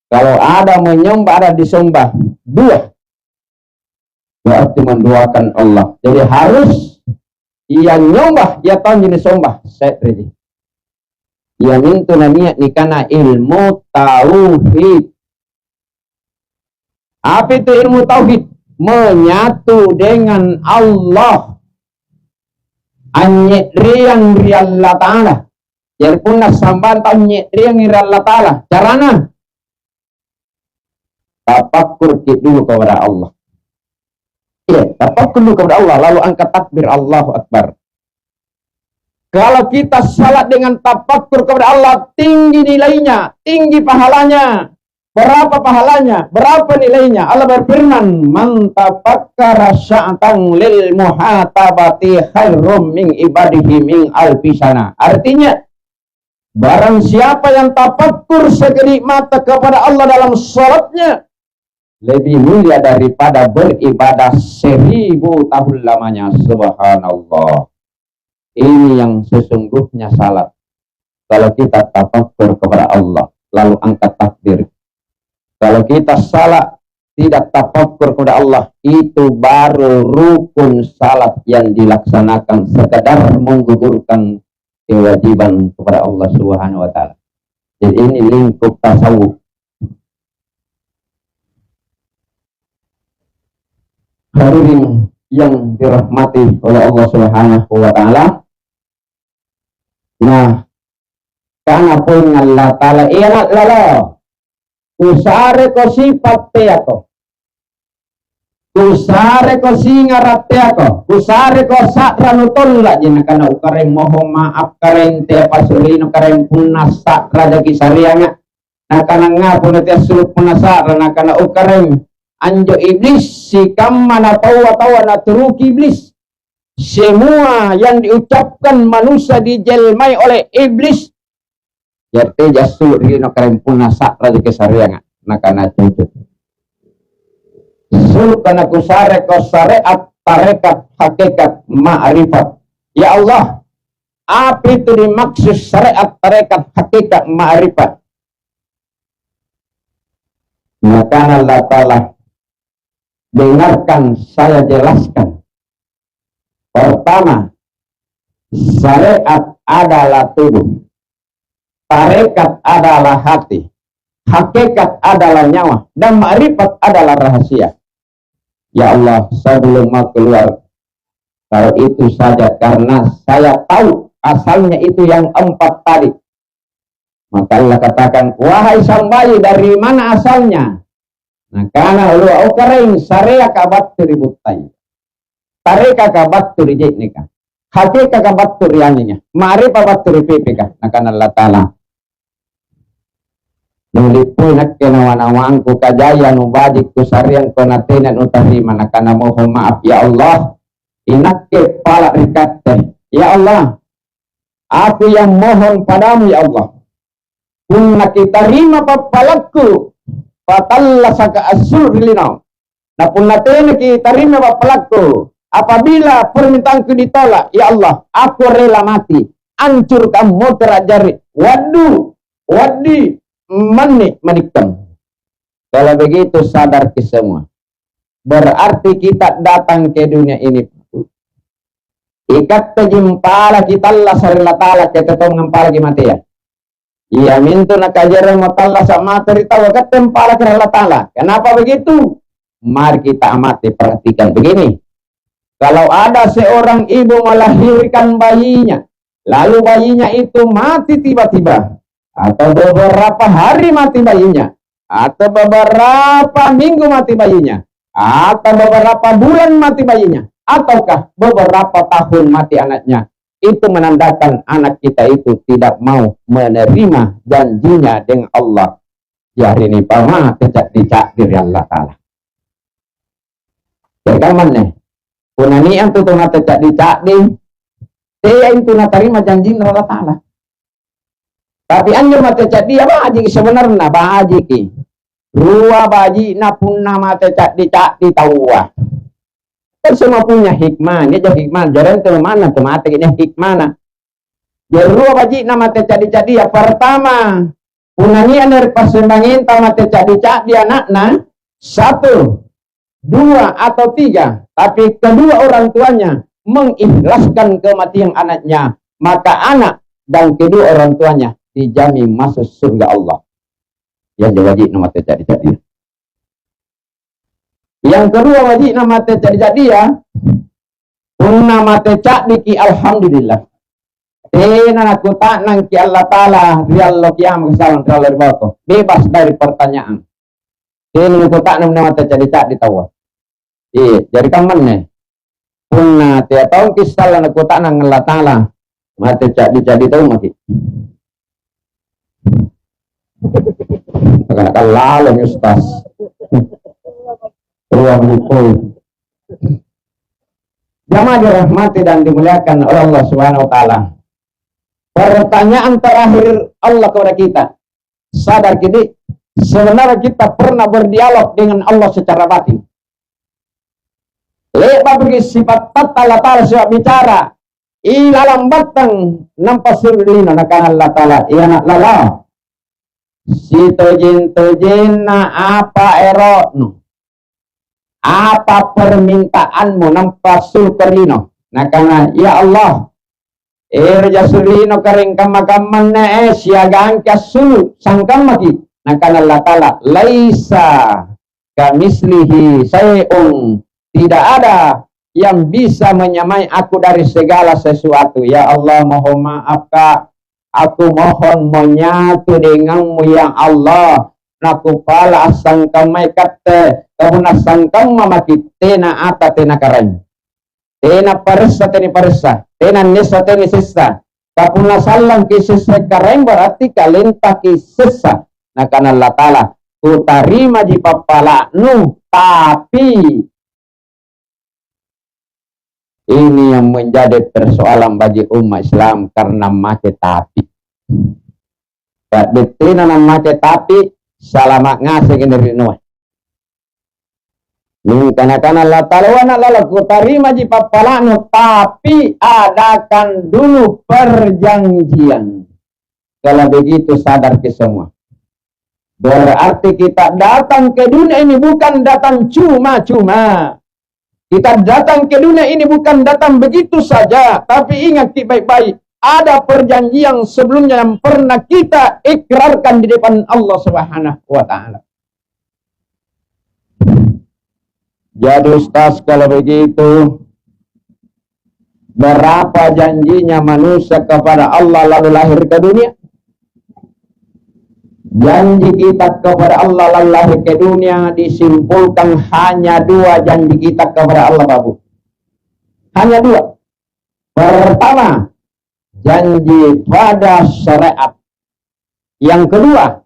Kalau ada menyembah, ada disembah, dua. Berarti menduakan Allah. Jadi harus ia nyembah, ia tahu jenis sembah. Saya ia minta niat ni karena ilmu tauhid. Apa itu ilmu tauhid? Menyatu dengan Allah. Anyekriang ri Allah Ta'ala. Jadi punah samban tahu nyekriang ri Allah Ta'ala. Carana? Tafakkur dulu kepada Allah. Ya, tafakkur dulu kepada Allah, lalu angkat takbir Allahu Akbar. Kalau kita salat dengan tafakkur kepada Allah, tinggi nilainya, tinggi pahalanya. Berapa pahalanya? Berapa nilainya? Allah berfirman, "Man tafakkara sya'atan lil muhatabati khairum min ibadihi min alfi sana." Artinya, barang siapa yang tafakkur sekedip mata kepada Allah dalam salatnya, lebih mulia daripada beribadah 1000 tahun lamanya. Subhanallah. Ini yang sesungguhnya salat. Kalau kita tafakkur kepada Allah, lalu angkat takbir. Kalau kita salat tidak tafakkur kepada Allah, itu baru rukun salat yang dilaksanakan sekedar menggugurkan kewajiban kepada Allah Subhanahu wa Ta'ala. Jadi ini lingkup tasawuf. Hadirin yang dirahmati oleh Allah Subhanahu wa Ta'ala. Nah, karena pun Allah Ta'ala ingat lalo usare ko sifat teako, usare ko singarat teako, usare ko sakranutol la jina kana ukareng moho maaf kareng te pasurino kareng punasa raja kisarianga nakana ngapun te suluk punasa nakana ukareng anjo iblis si kamana tawa naturuki iblis. Semua yang diucapkan manusia dijelmai oleh iblis. Yaitu jasul rino karempuna sakra di kesariangan. Nakana cucu. Sulukana kusare kosareat tarekat hakikat ma'rifat. Ya Allah, apa itu dimaksud syariat tarekat hakikat ma'rifat? Maka Allah Ta'ala dengarkan saya jelaskan. Pertama, syariat adalah tubuh, tarekat adalah hati, hakikat adalah nyawa, dan ma'rifat adalah rahasia. Ya Allah, sebelum mau keluar, kalau itu saja karena saya tahu asalnya itu yang 4 tadi. Maka Allah katakan, wahai sang bayi, dari mana asalnya? Nah, karena lu ukarain syariat kabat ributai. Tareka kabat rijiknika. Hakika kabat rianinya. Ma'rifat batur pipika. Nah, karena Allah Ta'ala nulipunak kenawan-awangku kajaya nubajik kusarian konatinan utahima. Nah, karena mohon maaf ya Allah, inakke pala rikate. Ya Allah, aku yang mohon padamu ya Allah, kunna kita rima papalaku patalla saka asul rilina. Nah punatene kita rima papalaku, apabila permintaanku ditolak ya Allah, aku rela mati, hancurkan motor ajari wadi manikam. Kalau begitu sadar ke semua, berarti kita datang ke dunia ini ikat tejimpala kita Allah sarila ta'ala ketong ngampala ki mati ya. Iya mintu nakajaran matalla sama cerita wakat tempala ke Allah Ta'ala. Kenapa begitu? Mari kita amati, perhatikan begini. Kalau ada seorang ibu melahirkan bayinya, lalu bayinya itu mati tiba-tiba, atau beberapa hari mati bayinya, atau beberapa minggu mati bayinya, atau beberapa bulan mati bayinya, ataukah beberapa tahun mati anaknya, itu menandakan anak kita itu tidak mau menerima janjinya dengan Allah. Jadi ini pama tidak dicak diri Allah Ta'ala. Bagaimana nih? Punanian itu tuh tidak dicak di dia itu terima janji Allah Ta'ala. Tapi anjir mata cak dia baji sebenarnya baji ki. Rua baji na pun nama cak dicak di tawa. Semua punya hikmah, ini jadi hikmah. Jalan ke mana tuh mata ini hikmah. Jadi wajib nama terjadi ya pertama. Punanian dari persembangin tamat terjadi di anaknya 1, 2 atau 3. Tapi kedua orang tuanya mengikhlaskan kematian anaknya, maka anak dan kedua orang tuanya dijamin masuk surga Allah. Yang wajib nama terjadi. Yang kedua wajib nama terjadi ya, pun nama terjadi alhamdulillah. Tena aku tak nangki Allah Ta'ala riallo kiam kesalan terlalu bako bebas dari pertanyaan. Tena aku tak nama terjadi tahu. Jadi kaman nih. Pun tiap tahun kisalan aku tak nang Allah Ta'ala mati jadi tahu mati. Akan lalu Ustaz. Ruang lupul. Jamaah dirahmati dan dimuliakan oleh Allah Subhanahu wa Ta'ala. Pertanyaan terakhir Allah kepada kita. Sadar kini sebenarnya kita pernah berdialog dengan Allah secara batin. Lepas bagi sifat Allah Ta'ala sebab bicara. Ilalam batang nampak surlina nakan Allah Ta'ala. Iya nak lala. Si tojin na apa erokno. Apa permintaanmu nampak sulkerlino? Nah karena ya Allah, irja sulino kering kamakaman na siagaan kasulu sangkam maki. Nah karena Allah Ta'ala laisa kamislihi sayun, tidak ada yang bisa menyamai aku dari segala sesuatu. Ya Allah, mohon maaf Kak, aku mohon menyatu denganmu ya Allah. Naku pala asang kamay kate kahuna sangkang mamaki tena ata tena karain tena paresa teni paresa tena nesa teni sesa kapuna salang ki sesa karain berarti kalenta ki sesa. Nah karena Allah Ta'ala ku tarima di papala nu, tapi ini yang menjadi persoalan bagi umat Islam karena make tapi betina make tapi salamat ngasih dari nuh. Ini karena Allah Ta'ala wana lalaku tarima ji papalanu, tapi adakan dulu perjanjian. Kalau begitu sadar ke semua. Berarti kita datang ke dunia ini bukan datang cuma-cuma. Kita datang ke dunia ini bukan datang begitu saja, tapi ingat baik-baik, ada perjanjian sebelumnya yang pernah kita ikrarkan di depan Allah Subhanahu wa Ta'ala. Jadi Ustaz, kalau begitu, berapa janjinya manusia kepada Allah lalu lahir ke dunia? Janji kita kepada Allah lalu lahir ke dunia disimpulkan hanya 2 janji kita kepada Allah, Babu. Hanya 2. Pertama, janji pada syariat. Yang kedua,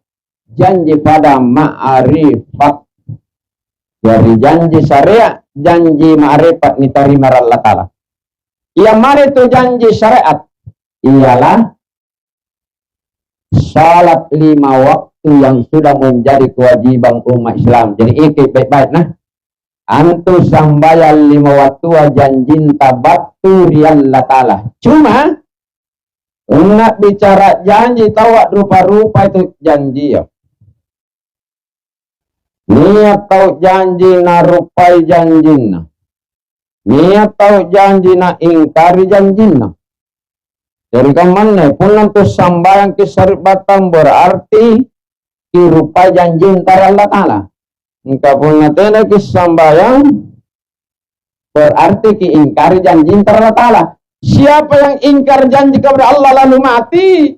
janji pada ma'rifat. Dari janji syariat, janji ma'rifat diterima Allah Ta'ala. Yang mana itu janji syariat? Ialah salat 5 waktu yang sudah menjadi kewajiban umat Islam. Jadi ikut baik-baik nah. Antu sambayal 5 waktu janjin tabatu Allah Ta'ala. Cuma nak bicara janji tawak rupa-rupa itu janji ya. Niat tahu janji na rupai janjina. Niat tahu janji na ingkari janjina. Dari kemana pun nanti sambayang kisarip batang berarti kirupa janji antara Allah Ta'ala. Engkau pun nanti kisambayang berarti kiingkari janji antara Allah Ta'ala. Siapa yang ingkar janji kepada Allah lalu mati,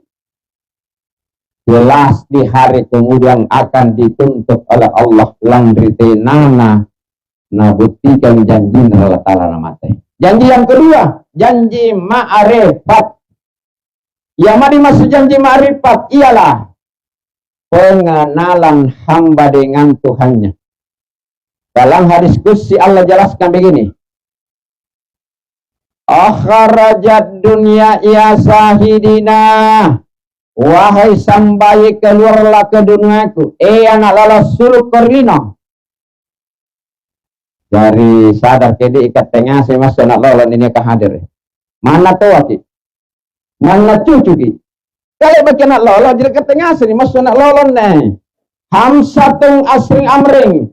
jelas di hari kemudian akan dituntut oleh Allah langritenana nabutikan janji Allah Ta'ala mati. Janji yang kedua, janji ma'rifat. Yang mana dimaksud janji ma'rifat ialah pengenalan hamba dengan Tuhannya. Dalam hadis qudsi Allah jelaskan begini. Akharajat dunia ya sahidina. Wahai sambai keluarlah ke duniaku. Anak lalas suruh korina. Dari sadar kedi ikat tengah saya masuk nak lawan ini kehadir. Mana tuh wakil? Mana cucu ki? Kalau bagi nak lolo jadi ketengah sini masuk nak lolon nih. Hamsatung asring amring.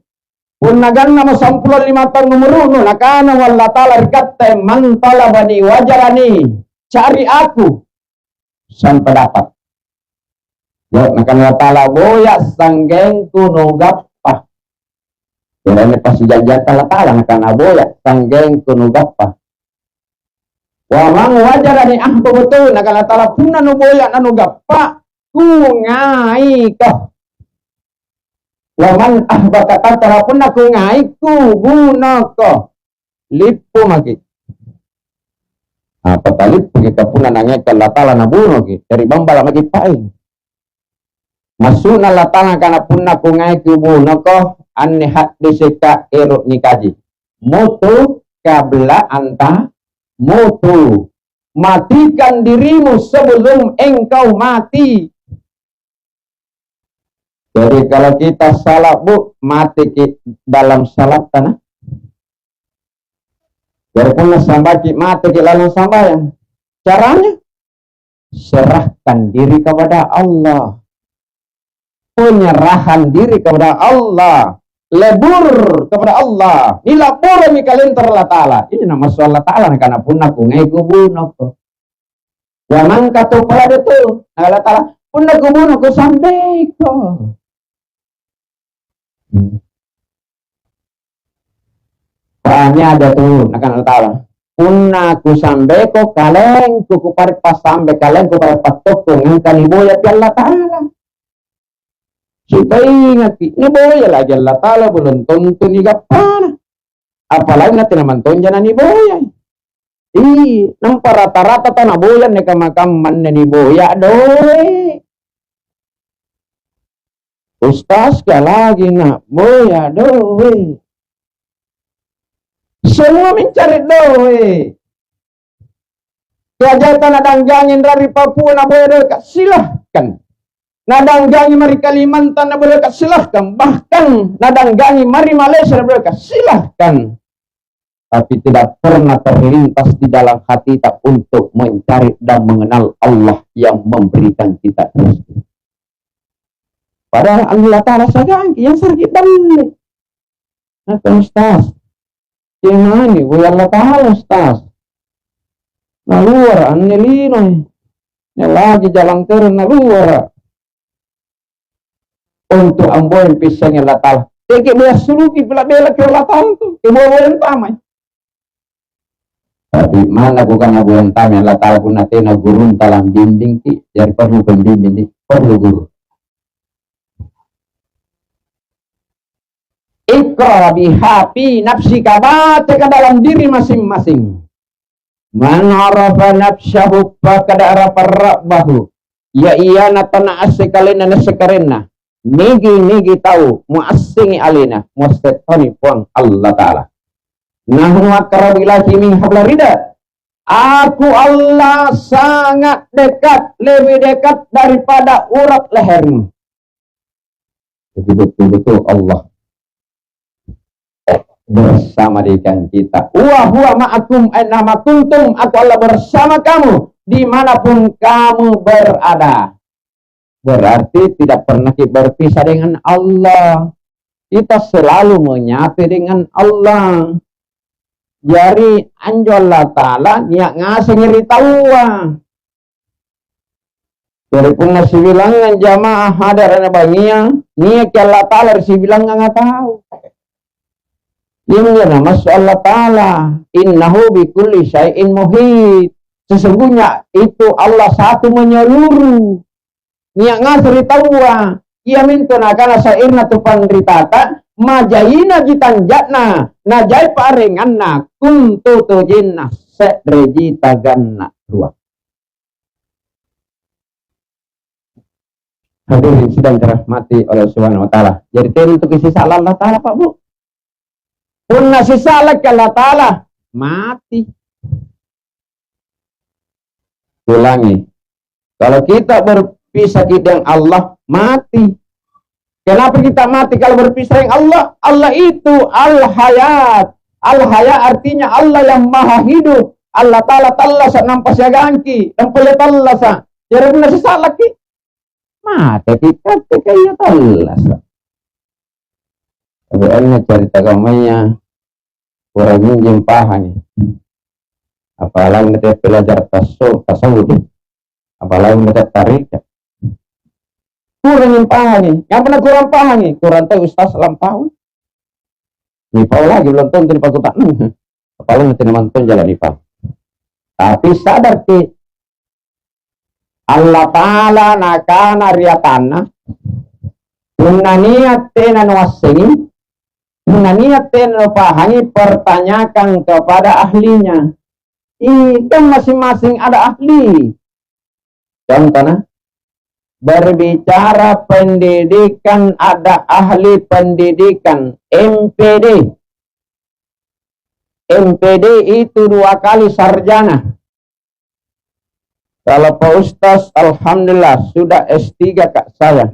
Punagan nama 15 tahun umurunu nakana walla ta'ala rikatte man talabani wajarani. Cari aku sampai dapat. Ya nakana ta'ala boya sanggengku nugapah. Jadi ini pasti janjian ta'ala nakana boya sanggengku nugapah. Wa mang wajarani betul nakala Ta'ala puna nuboya nanu gappa ku ngai ko. Wa man ahbata Ta'ala puna ku ngai ku guna ko. Lipu maki. Apa talip kita puna nanya kala Ta'ala nabuno ki dari bambala maki paing. Masuna la Ta'ala kana puna ku ngai ku guna ko anni hadisika iruk nikaji. Mutu kabla anta mutu, matikan dirimu sebelum engkau mati. Jadi kalau kita salat bu, mati dalam salat tanah. Jadi pun sampai mati di dalam sambayang. Caranya serahkan diri kepada Allah, penyerahan diri kepada Allah. Lebur kepada Allah. Nilapur mi kalian Allah Ta'ala. Ini nama Allah Ta'ala karena pun aku ngaiku bunuh ko. Waman katu pala itu. Allah Ta'ala pun aku bunuh ko sampai ko. Hanya ada tuh akan Allah Ta'ala. Pun aku sampai ko kalian ku parit pas sampai kalian ku parit patok ko ngangkan ibu ya Allah Ta'ala. Kita ingat, ini boya lagi Allah Ta'ala belum tonton ni gapana. Apalagi nanti naman tonjanan ni boya. Nampak rata-rata tanah boya ni kamakaman ni boya doy. Ustaz ka lagi nak boya doy. Semua mencari doy. Kejahatan nadanggangin dari Papua na boya doy, silahkan. Nadanggangi mari Kalimantan na mereka silahkan. Bahkan nadanggangi mari Malaysia na mereka silahkan. Tapi tidak pernah terlintas di dalam hati kita untuk mencari dan mengenal Allah yang memberikan kita rezeki. Padahal Allah Ta'ala saja yang sakit balik. Nah Ustaz, Cimani, Allah Ta'ala stas. Na luar, anelino. Lagi jalan terus na luar. Untuk amboin pisangnya Allah Ta'ala. Eke belas suluki bela-bela ke Allah Ta'ala tu. Kebawa tamai. Tapi mana bukan abuan tamai Allah Ta'ala pun natena gurun talang bimbing ki. Jadi perlu pembimbing di. Perlu guru. Ikra bihapi nafsi baca ke dalam diri masing-masing. Man arafa nafsahu fakada arafa rabbahu. Ya iya natana asekalena nasekarena. Nigi tahu muassingi alina muastetani puang Allah Ta'ala. Nahnu akrabu ilahi min hablil rida. Aku Allah sangat dekat, lebih dekat daripada urat lehermu. Jadi betul-betul Allah bersama dengan kita. Huwa ma'akum aina kuntum. Aku Allah bersama kamu dimanapun kamu berada. Berarti tidak pernah kita berpisah dengan Allah. Kita selalu menyatu dengan Allah. Jadi anjo Allah Ta'ala niat ngasih nyeri tawa. Jadi pun nasi bilangan jamaah hadir bangia. Niat Allah Ta'ala si bilangan nggak tahu. Ini nama Allah Ta'ala. Innahu bikulli syai'in muhit. Sesungguhnya itu Allah satu menyeluruh. Niat ngasri tawa. Ia minta nakana sairna tu pandritata. Majayina jitanjatna. Najai parenganna. Kuntu tujinna. Sereji taganna. Dua. Hadirin sedang dirahmati oleh Subhanahu wa Ta'ala. Jadi untuk isi salah Allah Ta'ala Pak Bu. Punna sisalak Allah Ta'ala mati. Ulangi. Kalau kita berpisah dengan Allah, mati. Kenapa kita mati kalau berpisah dengan Allah? Allah itu Al-Hayat. Al-Hayat artinya Allah yang maha hidup. Allah Ta'ala talasa nampas ya gangki. Nampas ya talasa. Jadi punna sisalak ki. Mati kita kaya talasa. Sebenarnya cerita kamanya kurang minjem paham. Apalagi kita belajar tasawuf, apalagi kita tarik. Kurang minjem paham. Yang pernah kurang paham, kurang tahu ustaz lampau. Nipau lagi belum tentu di paku tak neng. Apalagi kita nonton jalan nipau. Tapi sadar ki Allah Ta'ala nakana riyatana. Unaniat tena nuasingi. Niat pahami pertanyakan kepada ahlinya. Itu masing-masing ada ahli. Contohnya, berbicara pendidikan ada ahli pendidikan MPD. MPD itu 2 kali sarjana. Kalau Pak Ustaz, alhamdulillah sudah S3 Kak saya.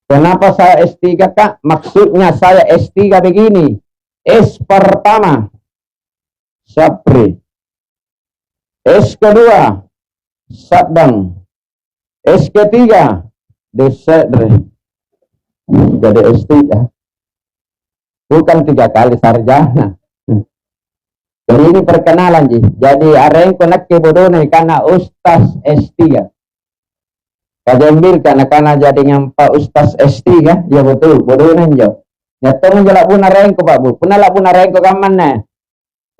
Kenapa saya S3 Kak? Maksudnya saya S3 begini. S pertama, Sapri. S kedua, Sadang. S ketiga, Desedre. Jadi S3. Bukan 3 kali sarjana. Jadi ini perkenalan ji. Jadi areng konak kebodone karena Ustaz S3. Kajambil karena jadi ngampa Ustaz S3 ya betul bodohan jo. Nyata menjelak puna rengko Pak Bu. Punalak puna rengko kamana.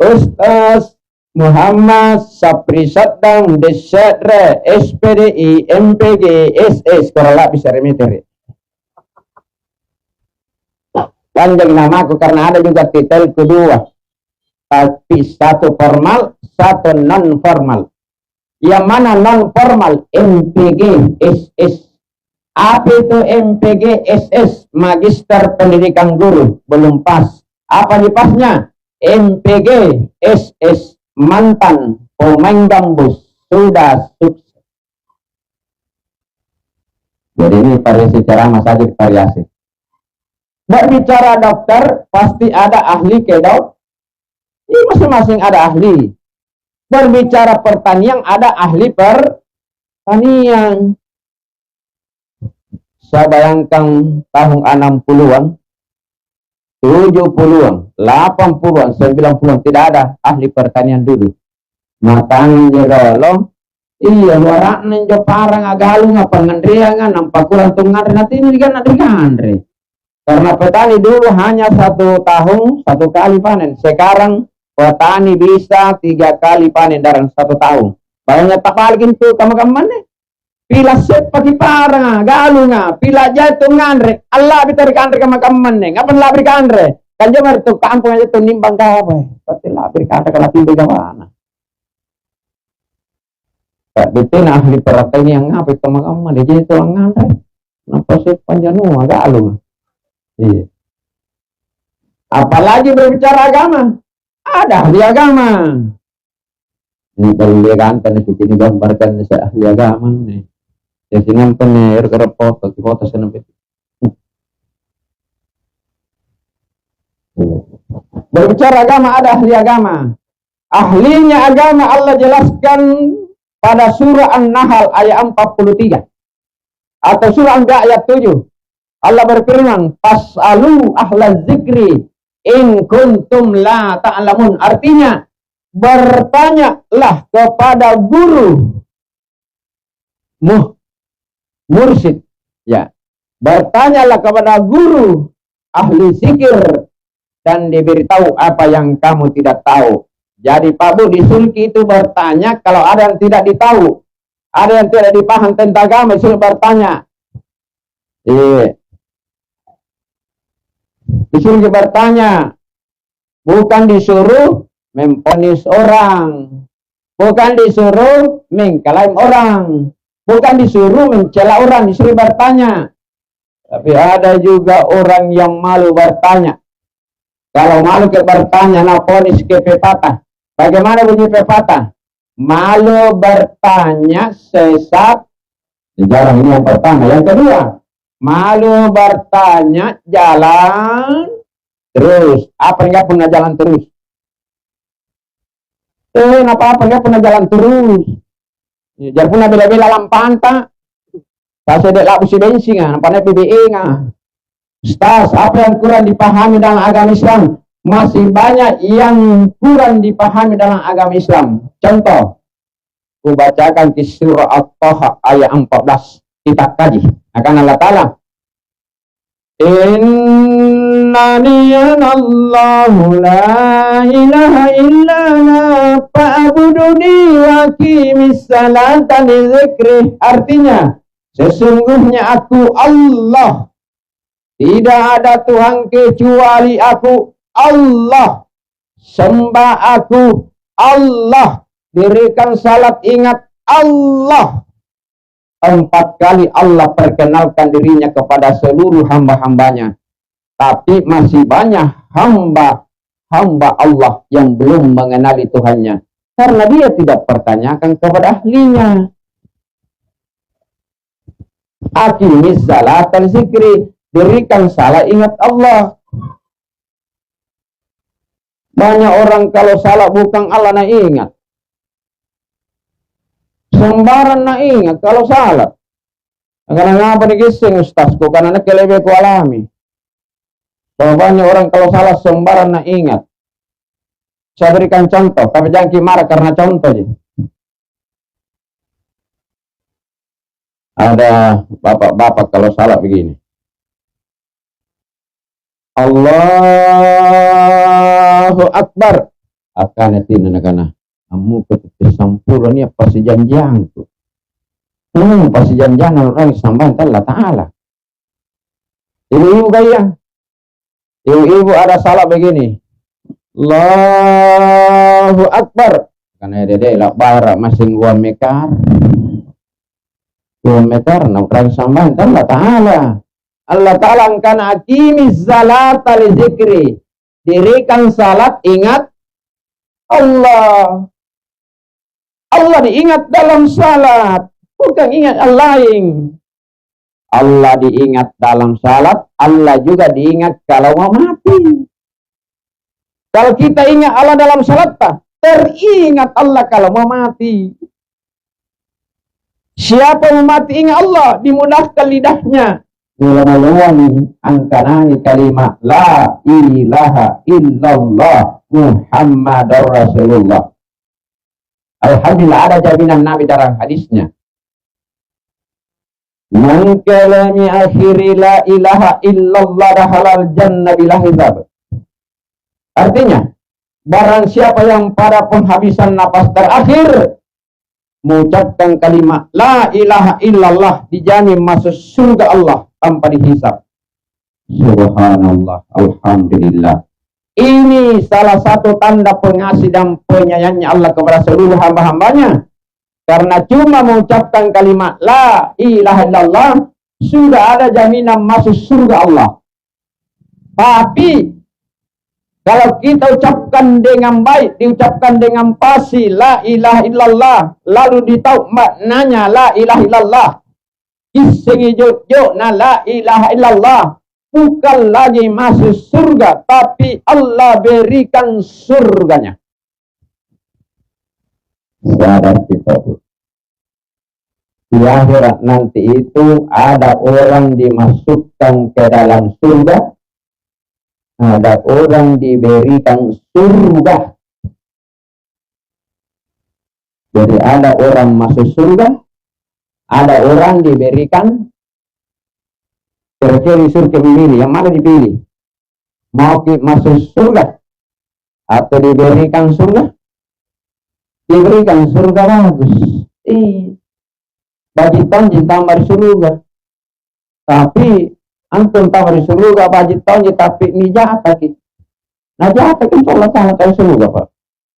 Ustaz Muhammad Sapri Sadang Desedre SPDI MPG SS korala bisa remiteri. Panjang namaku karena ada juga titel kedua. Tapi satu formal, satu non formal. Yang mana non formal MPG SS. Apa itu MPG SS? Magister Pendidikan Guru. Belum pas. Apa di pasnya? MPG SS mantan pemain gambus sudah sukses. Jadi ini variasi ceramah saja variasi. Berbicara dokter pasti ada ahli kedok. Ini masing-masing ada ahli. Berbicara pertanian ada ahli pertanian. Saya bayangkan tahun 60-an 70-an, 80-an, 90-an tidak ada ahli pertanian dulu. Matang jerolo, iya warakna jo parang agalung apa ngandriangan nampak kurang tungandre nanti ini kan ngandre. Karena petani dulu hanya 1 tahun 1 kali panen. Sekarang petani bisa 3 kali panen dalam 1 tahun. Banyak tak balikin tuh kamu-kamu nih. Pila sep pagi parang galunga, pila jatuh ngandre. Allah bitar kandre kamu-kamu nih. Ngapain labri kandre? Kan jamar tuh kampung aja tuh nimbang gawe. Pasti labri kandre kalau timbul gawana. Betul ahli pertanian yang ngapain kamu-kamu nih. Jadi tuh ngandre. Nampak sep panjanua galunga. Iya. Apalagi berbicara agama, ada ahli agama. Ini kalau dia kantor di sini gambarkan ahli agama nih. Di sini nampak foto senampi. Berbicara agama ada ahli agama. Ahlinya agama Allah jelaskan pada surah An-Nahl ayat 43 atau surah An-Nahl ayat 7. Allah berfirman, "Fas'alu ahla zikri in kuntum la ta'lamun." Artinya, bertanyalah kepada guru mursyid, ya. Bertanyalah kepada guru ahli zikir dan diberitahu apa yang kamu tidak tahu. Jadi Pak Bu di sulki itu bertanya kalau ada yang tidak ditahu, ada yang tidak dipaham tentang agama, disuruh bertanya. Disuruh bertanya, bukan disuruh memponis orang, bukan disuruh mengklaim orang, bukan disuruh mencela orang, disuruh bertanya. Tapi ada juga orang yang malu bertanya. Kalau malu ke bertanya, nah ponis ke pepatah. Bagaimana bunyi pepatah? Malu bertanya sesat. Jarang ini yang pertama. Yang kedua, malu bertanya jalan terus. Apa enggak pernah jalan terus? Apa enggak pernah jalan terus? Jangan pernah bela-bela lampanta. Pasal dek lapu si bensin ah, nampaknya PBE ah. Ustaz, apa yang kurang dipahami dalam agama Islam? Masih banyak yang kurang dipahami dalam agama Islam. Contoh, aku bacakan di surah At-Taha ayat 14. Kita kaji. Akan Allah Ta'ala. Innani anallahu la ilaha illa la fa'buduni wa qimis salata li dzikri. Artinya, sesungguhnya aku Allah. Tidak ada Tuhan kecuali aku. Allah. Sembah aku. Allah. Dirikan salat, ingat Allah. 4 kali Allah perkenalkan dirinya kepada seluruh hamba-hambanya. Tapi masih banyak hamba Allah yang belum mengenali Tuhannya. Karena dia tidak pertanyakan kepada ahlinya. Aqimis salata li dzikri. Dirikan salat, ingat Allah. Banyak orang kalau salat bukan Allah nak ingat. Sembaran nak ingat kalau salat. Karena apa digising Ustaz? Bukan anak kelebe ku alami. Banyak orang kalau salah sembaran nak ingat. Saya berikan contoh. Tapi jangan marah karena contoh aja. Ada bapak-bapak kalau salah begini. Allahu Akbar. Akan itu nakana. Kamu ketika sampurnya pasti janjian tuh. Pasti janjian orang sambahan Allah Ta'ala. Ibu-ibu gaya. Ibu-ibu ada salah begini. Allahu Akbar. Karena dede lah barak masing 2 meter. 2 meter orang sambahan Allah Ta'ala. Allah Ta'ala akan aqimis salata li dzikri. Dirikan salat, ingat Allah. Allah diingat dalam salat, bukan ingat Allah lain. Allah diingat dalam salat, Allah juga diingat kalau mau mati. Kalau kita ingat Allah dalam salat, teringat Allah kalau mau mati. Siapa mau mati ingat Allah, dimudahkan lidahnya. Mulai angkanani kalimat la ilaha illallah Muhammadar Rasulullah. Alhamdulillah ada jaminan Nabi dalam hadisnya. Man kalami akhiri la ilaha illallah dahalal jannah bila hisab. Artinya, barang siapa yang pada penghabisan napas terakhir mengucapkan kalimat la ilaha illallah dijamin masuk surga Allah tanpa dihisab. Subhanallah, alhamdulillah. Ini salah satu tanda pengasih dan penyayangnya Allah kepada seluruh hamba-hambanya. Karena cuma mengucapkan kalimat la ilaha illallah sudah ada jaminan masuk surga Allah. Tapi kalau kita ucapkan dengan baik, diucapkan dengan pasti la ilaha illallah, lalu ditahu maknanya la ilaha illallah, isengi jok na la ilaha illallah, bukan lagi masuk surga, tapi Allah berikan surganya. Sadar kita di akhirat nanti itu ada orang dimasukkan ke dalam surga, ada orang diberikan surga. Jadi ada orang masuk surga, ada orang diberikan. Kira-kira disuruh memilih, yang mana dipilih? Mau masuk surga atau diberikan surga? Diberikan surga bagus. Bagi tanji tambah di surga. Tapi antum tambah di surga bagi tanji tapi ni jatah ki. Nah jatah kan Allah Ta'ala tahu surga Pak.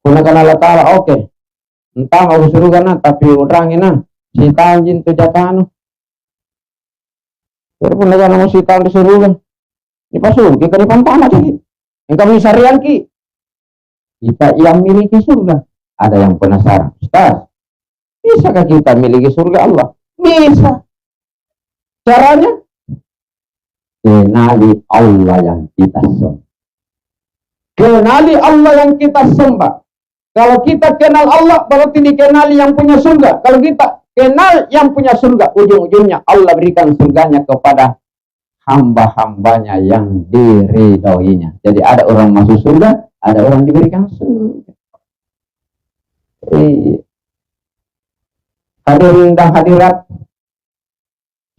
Gunakan Allah Ta'ala oke. Entah mau surga na tapi orang na si tanji tu jatah anu. Walaupun negara mau si tanji surga. Ini pasung kita di pantana ki. Yang kami syarian ki. Kita yang miliki surga. Ada yang penasaran, Ustaz, bisakah kita miliki surga Allah? Bisa. Caranya? Kenali Allah yang kita sembah. Kenali Allah yang kita sembah. Kalau kita kenal Allah, berarti dikenali yang punya surga. Kalau kita kenal yang punya surga, ujung-ujungnya Allah berikan surganya kepada hamba-hambanya yang diridhoinya. Jadi ada orang masuk surga, ada orang diberikan surga. Hadirin dan hadirat,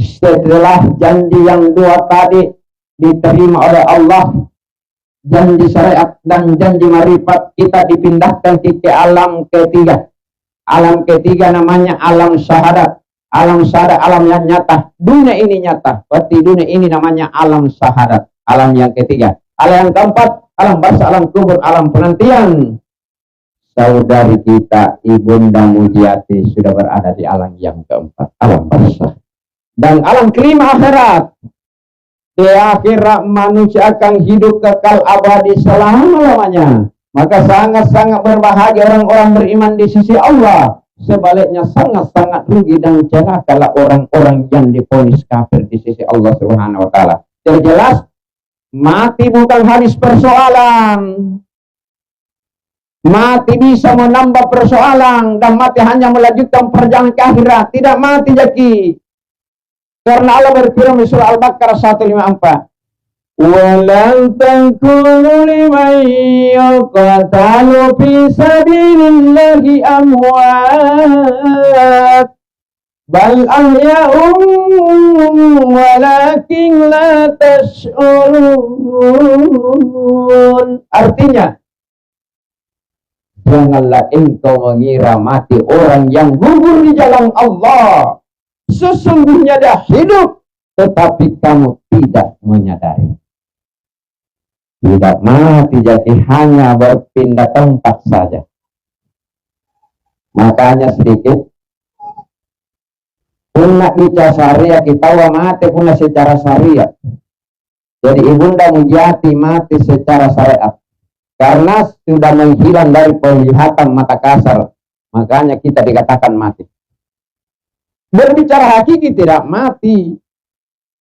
setelah janji yang dua tadi diterima oleh Allah, janji syariat dan janji marifat, kita dipindahkan ke alam ketiga. Alam ketiga namanya alam syahadat. Alam syahadat, alam yang nyata. Dunia ini nyata, berarti dunia ini namanya alam syahadat. Alam yang ketiga. Alam yang keempat, alam barzakh, alam kubur, alam penantian. Saudari kita Ibunda Mujiati sudah berada di alam yang keempat, alam barzakh. Dan alam kelima akhirat. Di akhirat manusia akan hidup kekal abadi selama-lamanya. Maka sangat-sangat berbahagia orang-orang beriman di sisi Allah. Sebaliknya sangat-sangat rugi dan celaka orang-orang yang divonis kafir di sisi Allah Subhanahu wa taala. Terjelas mati bukan habis persoalan. Mati bisa menambah persoalan dan mati hanya melanjutkan perjalanan ke akhirat. Tidak mati jaki. Karena Allah berfirman di surah Al-Baqarah 154. وَلَنْ تَكُونُوا لِمَنْ يُقَتَلُ فِي سَبِيلِ اللَّهِ أَمْوَاتٌ بَلْ أَحْيَاءٌ وَلَكِنْ لَا تَشْعُرُونَ. Artinya, janganlah engkau mengira mati orang yang gugur di jalan Allah. Sesungguhnya dia hidup, tetapi kamu tidak menyadari. Tidak mati, jadi hanya berpindah tempat saja. Makanya sedikit punah bicara syariat, kita mati punah secara syariat. Jadi Ibunda Mujiati mati secara syariat. Karena sudah menghilang dari penglihatan mata kasar. Makanya kita dikatakan mati. Berbicara hakiki tidak mati.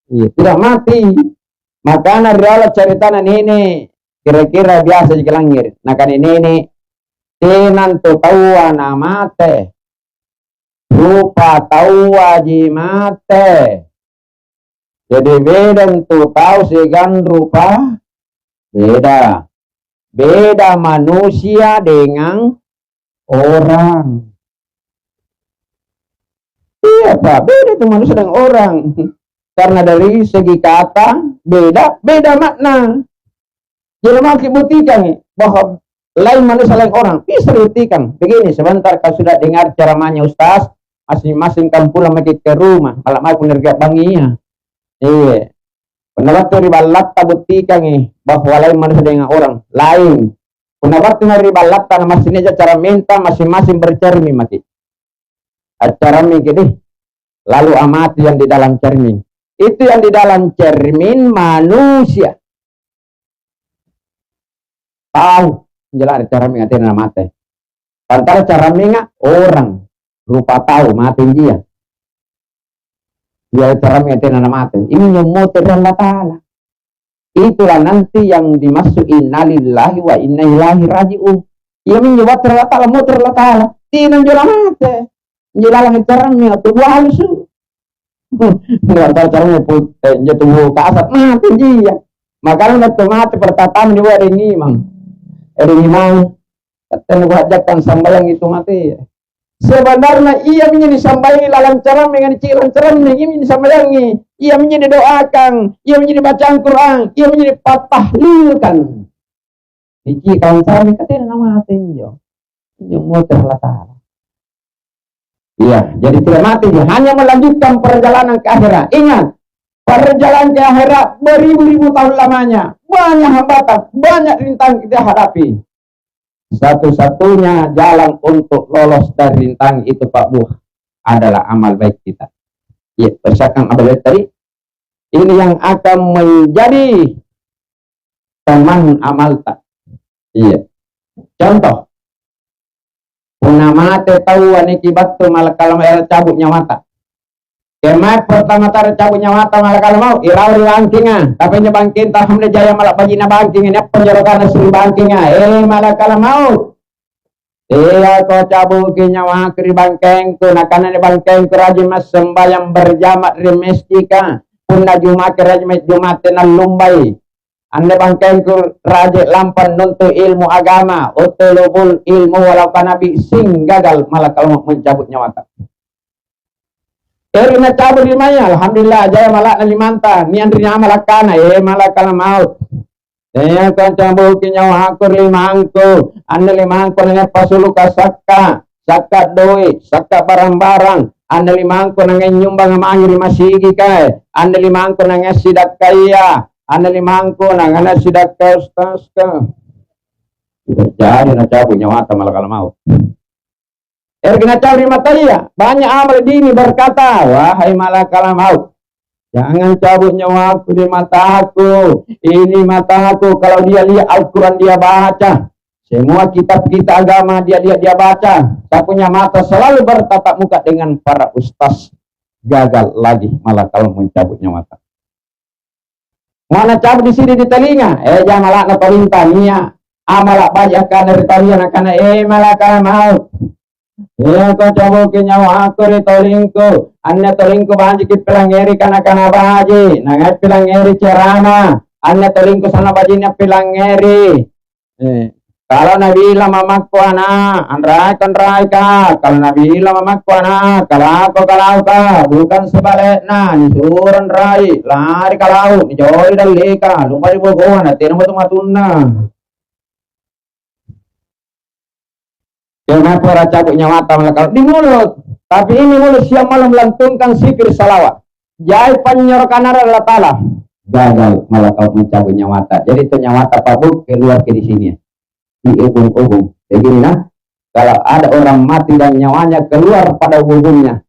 Tidak mati. Makanya riwayat ceritanya nenek. Kira-kira biasa di langir. Nah kan nenek. Tenan tu tawa na mate. Rupa tawa ji mate. Jadi beda untuk tahu segan rupa, beda. Beda manusia dengan orang. Iya Pak, beda itu manusia dengan orang. Karena dari segi kata, beda makna. Jadi mau buktikan bahwa lain manusia lain orang, bisa dibuktikan. Begini, sebentar kau sudah dengar ceramahnya Ustaz, masing-masing kan pulang ke rumah, malam aku nerga banginya. Iya. Pendapat ribalat tak buktikan bahwa lain manusia dengan orang lain. Pendapat ribalat tak masing aja cara minta masing-masing bercermin mati. Cermin gini. Lalu amati yang di dalam cermin. Itu yang di dalam cermin manusia. Tahu jelas cara mengatir mati. Antara cara mengat orang rupa tahu mati dia. Dia cara mengatir mati. Ini nyemut Allah Ta'ala. Itulah nanti yang dimaksud innalillahi wa inna ilaihi raji'un. Ia menyebut Allah Ta'ala muter Allah Ta'ala. Tidak jelas mati. Jelas cara mengat tubuh halus. Nggak cara putih tubuh kasat mati dia. Makanya mati pertataman juga ada ini mang. Ada imam kata wajakan sambayang itu mati. Sebenarnya ia menjadi sambayang dalam cara dengan cilan cermin ini sambayangi. Ia menjadi doakan, ia menjadi bacaan Quran, ia menjadi patahlilkan. Iki kawan cermin kata nama mati jo. Yang muter Allah. Iya, jadi tidak mati dia hanya melanjutkan perjalanan ke akhirat. Ingat, perjalanan ke akhirat beribu-ribu tahun lamanya. Banyak hambatan, banyak rintangan kita hadapi. Satu-satunya jalan untuk lolos dari rintangan itu Pak Buh adalah amal baik kita. Ya, berdasarkan amal baik tadi, ini yang akan menjadi teman amal tak. Iya. Contoh, punamate tahu anikibat tu malakal mau cabut nyawata. Kemat pertama tar cabut nyawata malakal mau irau bangkinga. Tapi nya bangkin taham le jaya malak bajina bangking ini penjorokan asli bangkinga. Malakal mau. Ko cabut nyawa kri bangkeng ku nakana ni bangkeng ku rajin mas sembahyang berjamaah remestika. Punna Jumat rajin Jumat tenal lumbai. Anda bangkeng ku rajin lampan nuntu ilmu agama, utulubul ilmu walau kanabi sing gagal malah kalau mencabut nyawata. Na cabut limanya, alhamdulillah jaya malah nalimanta, ni andrinya malakana, malakala maut. Kau cabut nyawa aku limangku, anda limangku nanya pasuluka sakka doi, sakka barang-barang, anda limangku nanya nyumbang amangiri masigi kai, anda limangku nanya sidak kaya. Anda limangku nangana sidak ustaz ka. Tidak jadi na cabut nyawata malah kalau mau. Kena cabut mata dia. Banyak amal dini berkata, wahai malakal maut, jangan cabut nyawaku di mataku. Ini mataku kalau dia lihat Al-Quran dia baca. Semua kitab kita agama dia baca. Tak punya mata selalu bertatap muka dengan para ustaz. Gagal lagi malah kalau mencabut nyawata. Mana cabut di sini di telinga, jangan malah na perintahnya, amalak banyak karena di telinga karena malakal maut. Kau cabut ke nyawa aku di telingku, anda telingku banji ke pelangeri karena baji, nangat pelangeri cerama, anda telingku sana bajinya pelangeri. Kalau Nabi bilang mamaku anak, andrai ka. Kalau Nabi bilang mamaku anak, kalau ka, bukan sebaliknya. Disuruh andrai, lari kalau, dijoli dan leka, lupa dibogohan, tidak mau matuna. Jangan pernah cabut nyawata kalau di mulut, tapi ini mulut siang malam melantunkan zikir salawat. Jai penyorokan Allah Ta'ala. Gagal malah kau mencabut nyawata. Jadi itu nyawata pabuk keluar ke di sini. Di ubung-ubung. Begini nah, kalau ada orang mati dan nyawanya keluar pada ubungnya,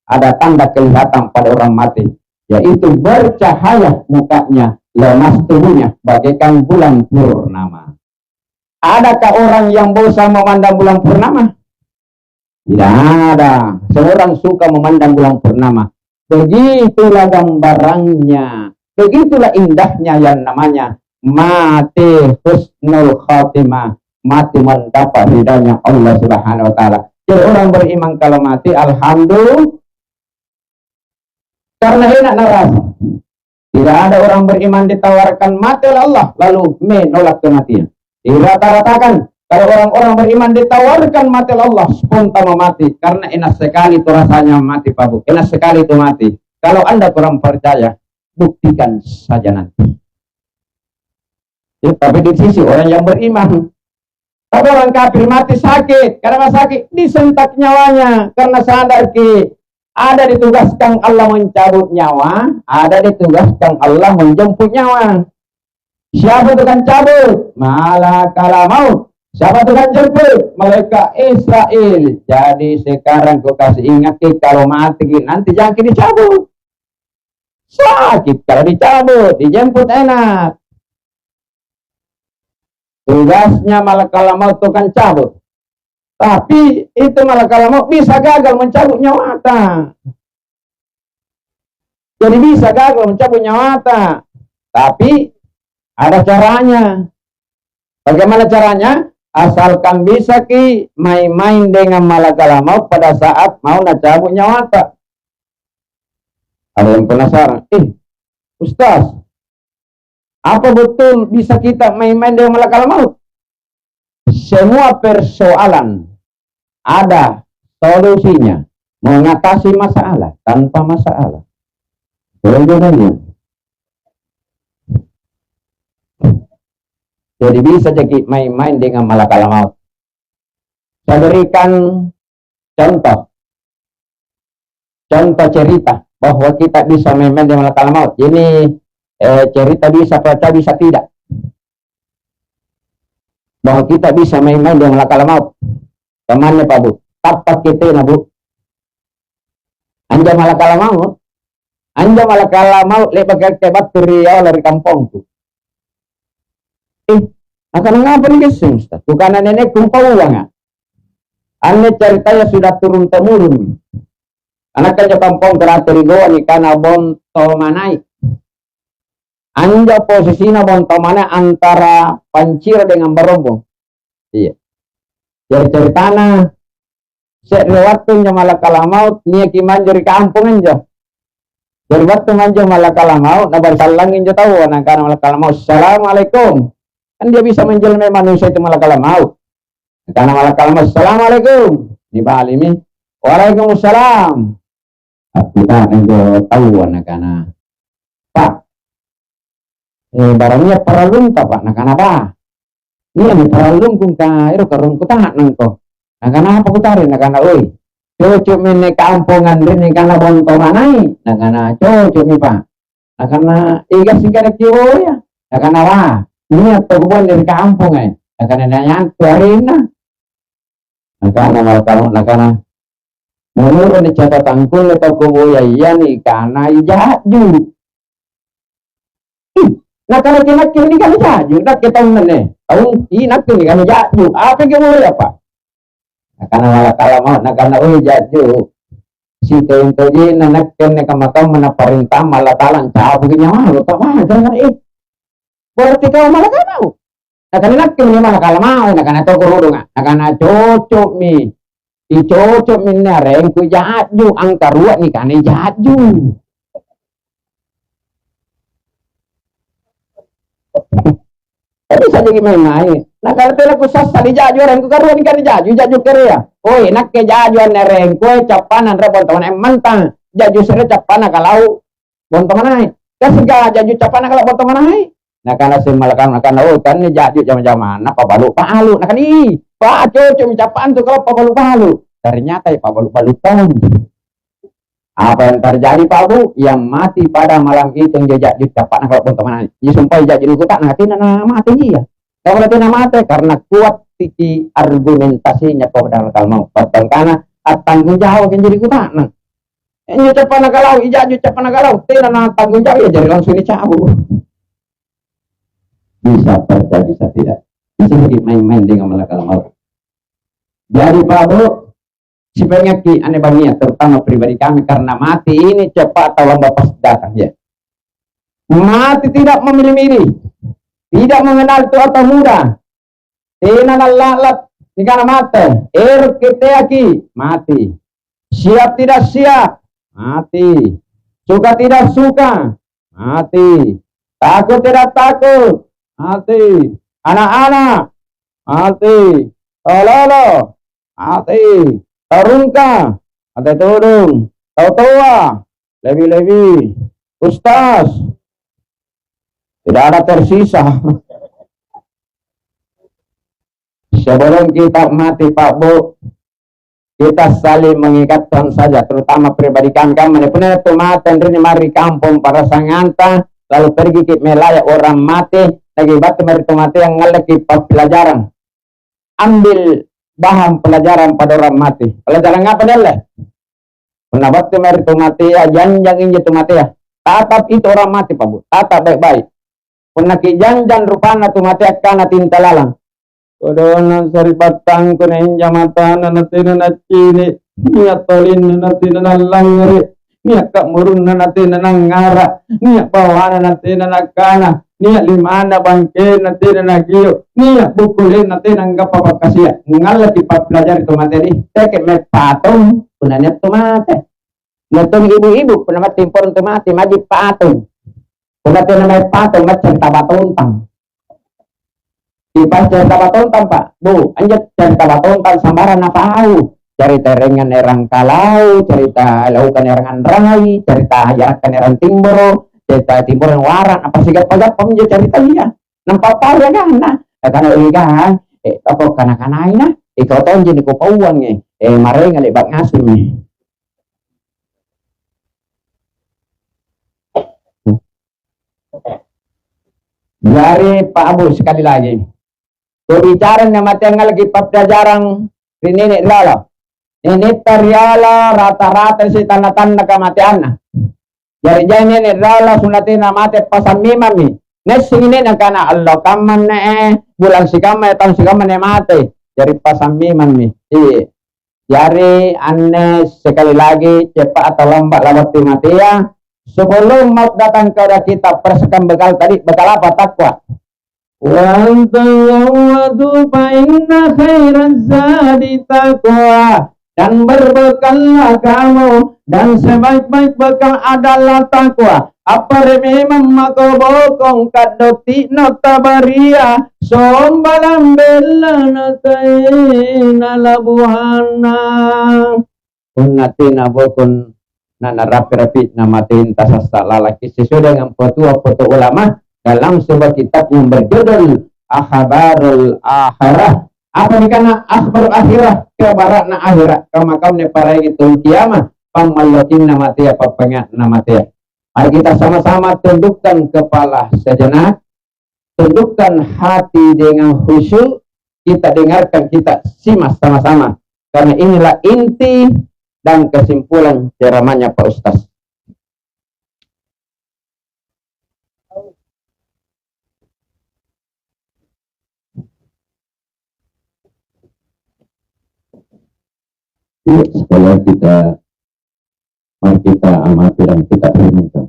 ada tanda kelihatan pada orang mati, yaitu bercahaya mukanya, lemas tubuhnya, bagaikan bulan purnama. Adakah orang yang bosan memandang bulan purnama? Tidak ada. Seorang suka memandang bulan purnama. Begitulah gambarannya. Begitulah indahnya yang namanya mati husnul khatimah, mati mendapat ridhanya Allah Subhanahu wa taala. Jadi orang beriman kalau mati alhamdulillah karena enak narasa. Tidak ada orang beriman ditawarkan mati oleh Allah lalu menolak kematian. Dirata-ratakan kalau orang-orang beriman ditawarkan mati oleh Allah spontan mati karena enak sekali itu rasanya mati Pak Bu. Enak sekali itu mati. Kalau Anda kurang percaya, buktikan saja nanti. Ya, tapi di sisi orang yang beriman, tapi orang kafir mati sakit, karena sakit disentak nyawanya, karena sadar ada ditugaskan Allah mencabut nyawa, ada ditugaskan Allah menjemput nyawa. Siapa tukang cabut? Malakal maut. Siapa tukang jemput? Malaikat Israel. Jadi sekarang kau kasih ingat kalau mati nanti jangan dicabut. Sakit kalau dicabut, dijemput enak. Tugasnya malakal maut tukang cabut. Tapi itu malakal maut bisa gagal mencabut nyawa. Jadi bisa gagal mencabut nyawa. Tapi ada caranya. Bagaimana caranya? Asalkan bisa main-main dengan malakal maut pada saat mau cabut nyawa. Ada yang penasaran? Ustaz, apa betul bisa kita main-main dengan malakal maut? Semua persoalan ada solusinya. Mengatasi masalah tanpa masalah. Boleh. Jadi bisa jadi main-main dengan malakal maut. Saya berikan contoh cerita bahwa kita bisa main-main dengan malakal maut. Ini cerita bisa percaya bisa tidak. Bahwa kita bisa main-main dengan malakal maut. Temannya Pak Bu. Tapak kita na Bu. Anja malakal maut. Anja malakal maut lepas kebat Riau dari kampungku. Akan ngapa nih guys? Bukan nenek kumpau uang. Ane ceritanya sudah turun-temurun. Anak kan kampung teratur goa ni karena bonto manai. Anja posisinya bonto mana antara pancir dengan berombong. Iya. Jadi ceritana waktunya malakal maut nia kimanjur di kampung aja. Dari waktu manjur malakal maut nabar salangin jo tahu anak karena malakal maut. Assalamualaikum. Kan dia bisa menjelma manusia itu malakal maut. Karena malakal maut. Assalamualaikum. Di balimi. Waalaikumsalam. Kita akan tahu anak-anak. Pak, barangnya peralun tak Pak, anak-anak Pak. Ini peralun kung kairo karung kutahan nangko. Anak-anak apa kutarin, anak-anak oi. Cocok mene kampungan rin karena bonto manai. Anak-anak cocok nih Pak. Anak-anak igas sigara kiwo ya. Anak-anak Pak, ini atau bukan dari kampung ya. Anak-anak nyanyi tuarin na. Anak-anak malakal, anak-anak. Menurut ni catatan kul atau kubuya yani karena jaju. Nah kalau kita ni kan jaju, nak kita mana? Tahu ini nak ni kan jaju. Apa yang boleh apa? Karena malakal maut, karena jaju. Si tuh je nak kena kamakam mana perintah malah talang cah begini malu tak mah jangan berarti kau malakal maut. Nah kan nak ni malakal maut, nak karena toko rudung, nak karena cocok mi. Dicocok minna rengku jaju angka ruak nih kan jaju. Tapi saja gimana ini? Nah kalau tidak kusas tadi jaju rengku karuak nih kan jaju kerja. Oh enak ke jaju ane rengku capanan repon teman mentang jaju sere capana kalau bonto manai. Kan segala jaju capana kalau bonto manai. Nah karena semalakam karena oh kan ini jaju zaman-zaman apa balu palu. Nah kan Pak cocok ucapan tuh kalau Pak Balu. Ternyata ya Pak Balu tahu. Apa yang terjadi Pak Bu? Yang mati pada malam itu yang jejak ucapan kalau pun teman. Ya sumpah jejak di kota nanti nama mati dia. Kalau nanti nama mati karena kuat tiki argumentasinya pada malakal maut. Karena tanggung jawab yang jadi kota. Nah, ini ucapan kalau ijak ucapan kalau tidak tanggung jawab ya jadi langsung dicabut. Bisa percaya bisa tidak. Bisa main-main dengan malakal maut. Jadi Pak Bu, si penyakit aneh banget, terutama pribadi kami karena mati ini cepat atau lambat pasti datang ya. Mati tidak memilih-milih, tidak mengenal tua atau muda. Tidak lalat, karena mati. Keteki mati. Siap tidak siap mati. Suka tidak suka Mati. Takut tidak takut? Mati. Anak-anak? Mati. Lolo? Mati. Tarungka? Mati tudung. Tua? Lebih-lebih. Ustaz? Tidak ada tersisa. Sebelum kita mati Pak Bu, kita saling mengikatkan saja, terutama pribadi kami punya tumaten rini mari kampung para sanganta, lalu pergi ke melaya orang mati, lagi batu mari mati yang ngalaki pelajaran. Ambil bahan pelajaran pada orang mati. Pelajaran apa dia? Menabat mari mati ya, janjang inje mati ya. Tatap itu orang mati Pak Bu, tatap baik-baik. Pernah janjan rupana mati akan tinta lalang. Kodona sari batang ko na injamatan na natin na natini niya tolin na natin na langri niya kamurun na natin na nangara niya bawana natin na nagkana niya limana bangke natin na nagyo niya bukulin natin ang kapapagkasya ngala di papelajar itu materi teke may patong punanya tumate natong ibu-ibu punamat timpor tumate maji patong punatin na may patong matyan tabatontang Ipas cari tabatontan Pak, Bu, anjat cari tabatontan sambaran apa tahu? Cerita rengan erang kalau, cerita laukan erangan rai, cerita hayarakan erang timboro, cerita timboro yang waran, apa sih gak pemja cerita dia. Nampak tahu ya kan? Nah, karena kan, apa kanak-kanak na, ikaw tahu jadi kupauan mareng ada bak ngasuh nih. Dari Pak Abu sekali lagi. Berbicara nama tengah lagi pelajaran ini lala. Ini teriala rata-rata si tanda-tanda kematian. Jadi ini lala sunatin mati pasan mimami. Nesing ini nakana Allah kaman bulan si kaman tahun si kaman mati. Jadi pasan mimami. Iya. Jadi aneh sekali lagi cepat atau lambat lewat mati ya. Sebelum maut datang kepada kita persiapkan bekal tadi bekal apa takwa. Wa tazawwadu fa inna khairaz zadi taqwa, dan berbekallah kamu dan sebaik-baik bekal adalah takwa. Apa memang maka bokong kadoti notabaria sombalam bella nataina labuhana unatina bokon na rapi-rapi namatin tasasta lalaki sesuai dengan foto ulama dalam sebuah kitab yang berjudul Akhbarul Akhirah. Apa nih karena akhbar akhirah kebaratna akhirat kama kaumnya para itu kiamat pamalokin namati apa pengat namati. Mari kita sama-sama tundukkan kepala sejenak, tundukkan hati dengan khusyuk, kita dengarkan, kita simak sama-sama karena inilah inti dan kesimpulan ceramahnya Pak Ustaz. Sekalian mari kita amati dan kita renungkan.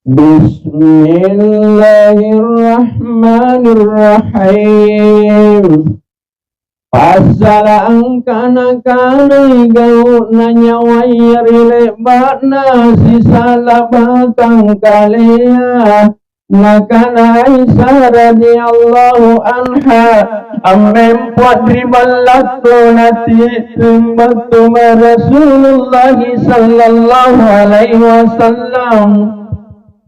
Bismillahirrahmanirrahim. Pasal angkana gau nanya wayri bakna sisa batang kalia. Nakana Aisyah radhiyallahu anha ammem quadriballattu nati timbatu Rasulullah sallallahu alaihi wasallam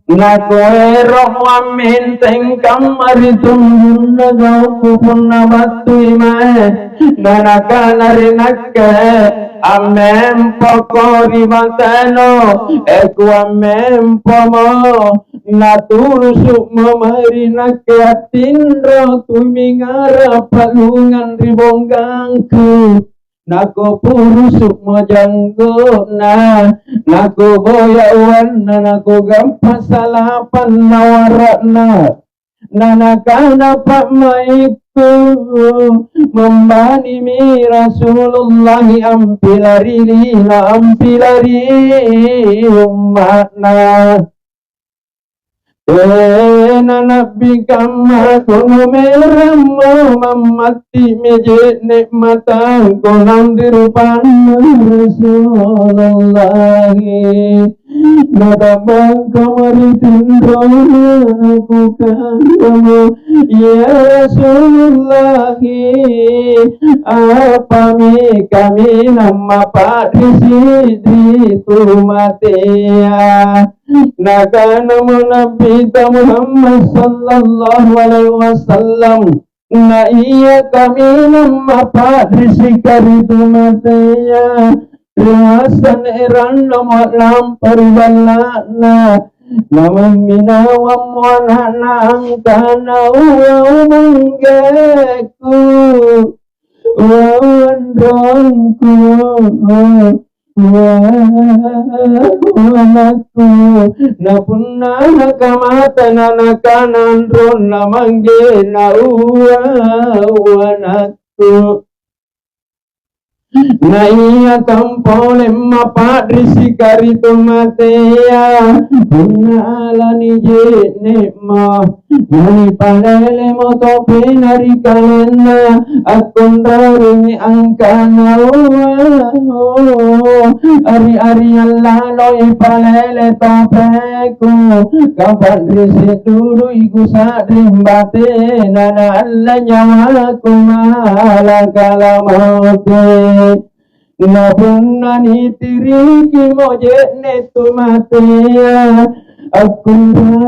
nakoe roh amin tengkam maritum nagau punna batu imae nanakana rinake ammem pokori batano eku ammem pomo naturusuk memarina keatindro tumingara palungan ribonggangku nako purusuk mojanggo nako boyawan nako gampasalapan nawarakna nanakana pak maiku membani mi Rasulullah ampilari umatna Nabi kama kono meramo mamati meje nikmatan konan dirupan Rasulullah nadabang kamari tindrona aku kamu ya Rasulullah apa kami nama padisi di tumatia Nakana Nabi Muhammad sallallahu alaihi wasallam na iya kami nama padisi karitu mataya riasan eran nomor lampar balana naman minawam wana angkana manggeku wandrongku anakku na punna nakamata na nakanan ron na mangge na anakku na iya tampole mapadrisi karito matea punala ni je nema nani palele moto penari kalena akondari angkana ari allalo ipalele topeku kapadrisi dulu iku sadrimbate nana alla nyawaku mala kalamote Nabunani tiriki moje netu matea aku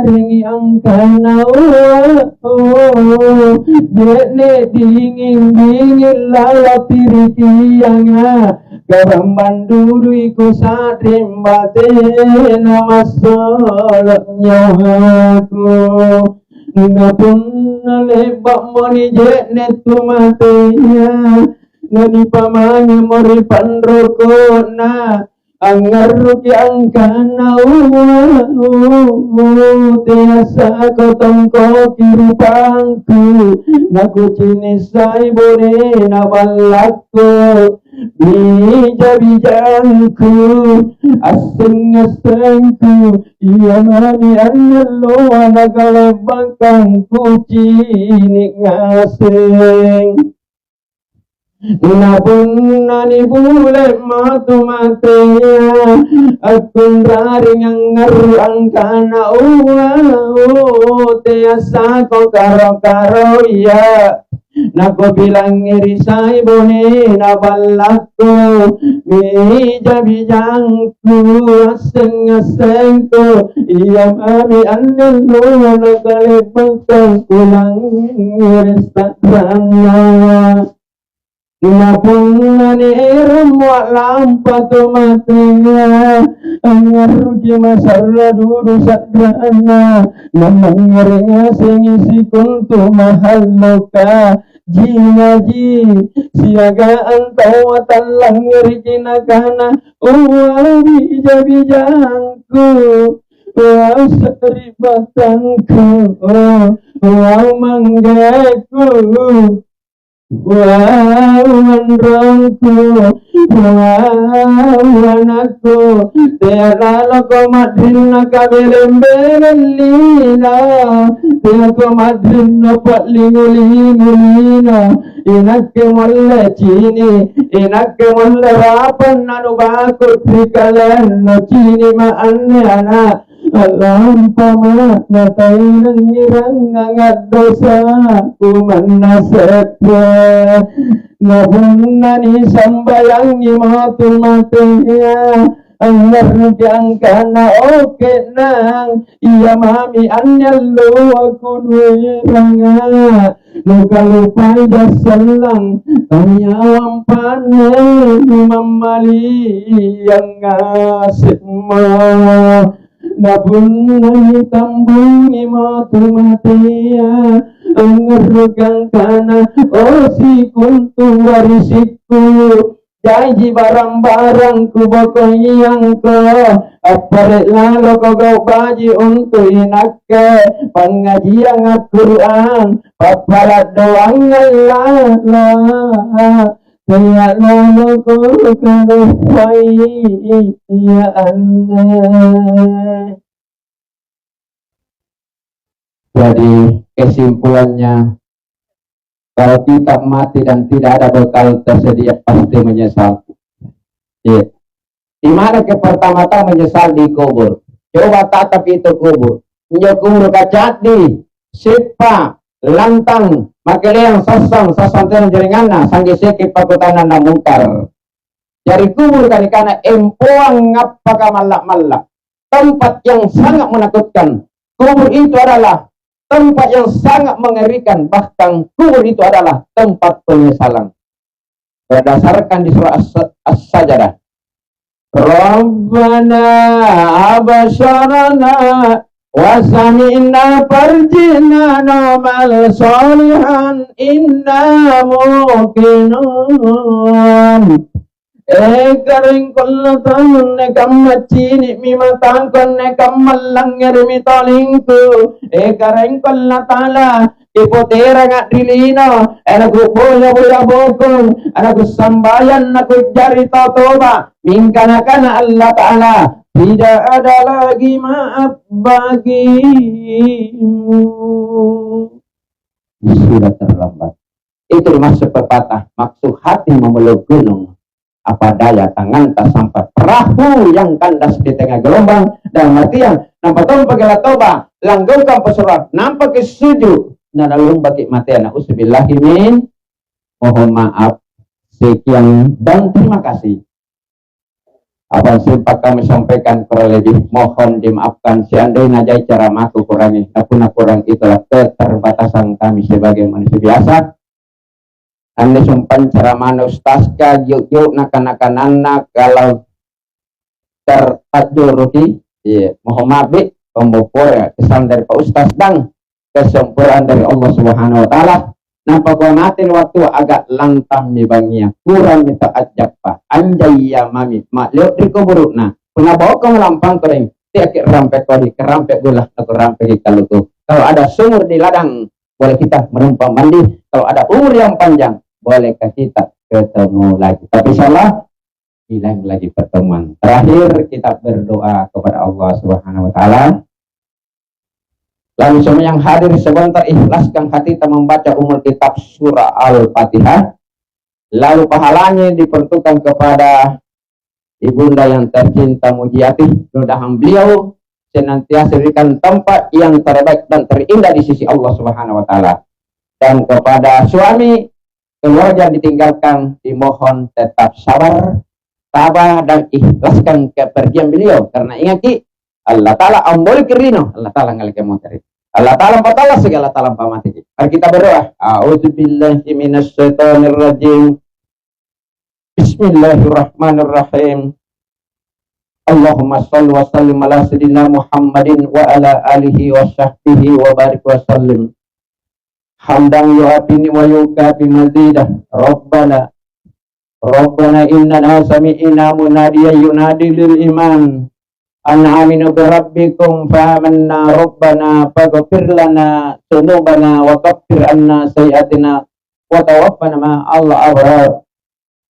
ringi angkana jene dingin lala tiriki yang garam banduru iku sadrim bate nama soloknya aku Nabunani lebak moni jene tu matea Nani pamanya mori pandroko na angaruki angkana tiasa kotongko kirupangku naku cinisai bone na balakku bija-bijanku aseng-asengku iya mani annalo anakalebangkangku cinik ngaseng Nabun nani bule matu matea akun raring ngaru angkana tiasa ko karo ya nako bilang irisai bone na balakku bija bijangku aseng-asengku iya mami annelo nakalebangkang kulang iris takrana Napunani irmu lampatu matea angaruji masarra duru sadrana namangeringa singisi kuntu mahalluka jinaji siaga antau talang ngerijina kana bija-bijangku wasaribatanku manggeku Wandrongku, anakku, tiada loko madrina kabelembelina, tiada madrina pak lingu-lingulina, inakke molle cini, inakke molle rapan nanu baku trikalen no cini ma anne anak. Alam pamat natai nangirang ngangat dosa kumana setra nabunani sambayangi matu matea angar jangkana oke nang iya mami anyallo aku duiranga luka lupa jasalang tanyawam pane mamali yang ngasih ma Nabunani tambungi matu matea angarugang kana si kuntu warisiku janji barang-barang ku bokoyang ko apare lalo kau baji untuk inakke pengajian Al-Quran papalat doang Allah Kaya lalo ko kalupay iya Jadi kesimpulannya, kalau kita mati dan tidak ada bekal tersedia, pasti menyesal. Ya. Di mana pertama-tama menyesal di kubur. Coba tatap itu kubur. Dia kubur kacati, sipa, lantang, makanya yang sasang tenang jaringanna, sangge sekit pakutanan na mungkar. Dari kubur karena empuang ngapaka malak-malak. Tempat yang sangat menakutkan. Kubur itu adalah tempat yang sangat mengerikan. Bahkan kubur itu adalah tempat penyesalan. Berdasarkan di surah As-Sajdah. Rabbana abasharana wa sami'na farjina namal salihan inna muqinun. Kering kullatan ne kammachini mimatang konne kammallangar mitolingku kering kullatala ipotera ngadrilino anaku boya bokong anaku sambayan naku jari toba mingkana kana Allah Ta'ala tidak ada lagi maaf bagimu. Sudah terlambat. Itu dimaksud pepatah, maksud hati memeluk gunung, apa daya tangan tak sampai perahu yang kandas di tengah gelombang. Dan artian nampak tahu pakai toba langgungkan pesurat nampak kesuju nada lumba ki matian. Usubillahimin, mohon maaf sekian dan terima kasih. Apa sempat kami sampaikan kurang lebih mohon dimaafkan seandainya jai cara maku kurangi apun kurang itulah keterbatasan kami sebagai manusia biasa. Anda sumpan cara mana ustazka yuk nakan-nakanan kalau tertajuruhi mohon maaf pembopor ya kesan dari Pak Ustaz dan kesempurnaan dari Allah Subhanahu Wa Taala. Nampak gua matiin waktu agak lantam nih bangnya kurang minta ajak pak anjay ya mami mak lihat di kubur nah pernah bawa kamu lampang kering tiak rampek kodi kerampek gula aku rampek kalau tuh kalau ada sumur di ladang boleh kita menumpang mandi kalau ada umur yang panjang bolehkah kita ketemu lagi tapi insyaallah hilang lagi pertemuan terakhir kita berdoa kepada Allah Subhanahu Wa Taala. Lalu semua yang hadir sebentar ikhlaskan hati kita membaca umul kitab surah Al-Fatihah. Lalu pahalanya diperuntukkan kepada ibunda yang tercinta Mujiati. Mudah-mudahan beliau senantiasa diberikan tempat yang terbaik dan terindah di sisi Allah Subhanahu Wa Taala. Dan kepada suami keluarga ditinggalkan dimohon tetap sabar, tabah dan ikhlaskan kepergian beliau. Karena ingat ki Allah Ta'ala ambol kirino Allah Ta'ala ngalike moteri Allah Ta'ala patala segala talam pamati. Mari kita berdoa. A'udzubillahi minasyaitonirrajim. Bismillahirrahmanirrahim. Allahumma shalli wa sallim ala sayyidina Muhammadin wa ala alihi wa sahbihi wa barik wa sallim. Hamdan yu'atini wa yukafi mazidah. Rabbana innana sami'ina munadiyan yunadi lil iman an aminu birabbikum fa'amanna rabbana faghfir lana dzunubana wa kaffir anna sayyi'atina wa tawaffana ma'al abrar.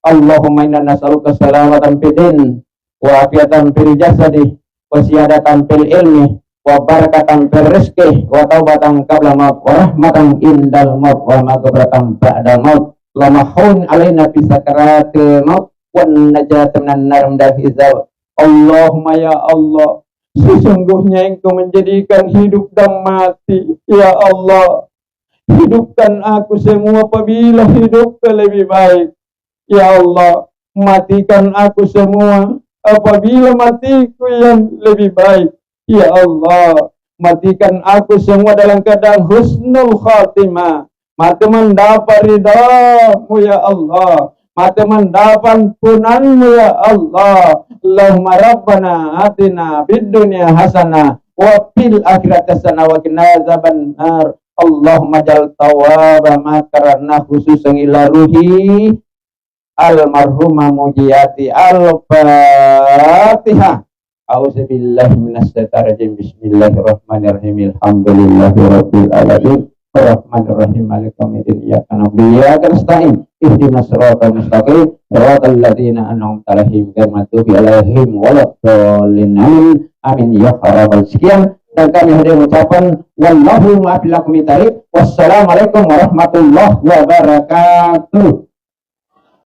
Allahumma inna nas'aluka salamatan fid din wa afiatan fil jasadi wa siyadatan fil ilmi wa barakatan fil rizqi wa taubatan qabla maut wa rahmatan indal maut wa maghfiratan ba'dal maut. Lamahun alaina fi sakaratil maut wa najatan minan nar min dzal. Allahumma ya Allah, sesungguhnya Engkau menjadikan hidup dan mati. Ya Allah, hidupkan aku semua apabila hidup lebih baik. Ya Allah, matikan aku semua apabila matiku yang lebih baik. Ya Allah, matikan aku semua dalam keadaan husnul khatimah. Mati mendapat ridha-Mu ya Allah. Mati mendapat punanmu ya Allah. Allahumma rabbana atina bid dunya hasanah wa fil akhirati hasanah wa qina adzabannar. Allahumma jal tawaba ma karana khususan ila ruhi almarhumah Mujiati. Al-Fatihah. A'udzubillahi minasyaitonir rajim. Bismillahirrahmanirrahim. Alhamdulillahirabbil alamin. Ar-Rahmanir-Rahim. Maliki yaumiddin. Iyyaka na'budu wa iyyaka nasta'in. Ihdinas siratal mustaqim. Siratal ladzina an'amta 'alaihim ghairil maghdubi 'alaihim waladdallin. Amin ya rabbal. Sekian Dan kami hadir mengucapkan wallahu ma'afilakum itari. Wassalamualaikum warahmatullahi wabarakatuh.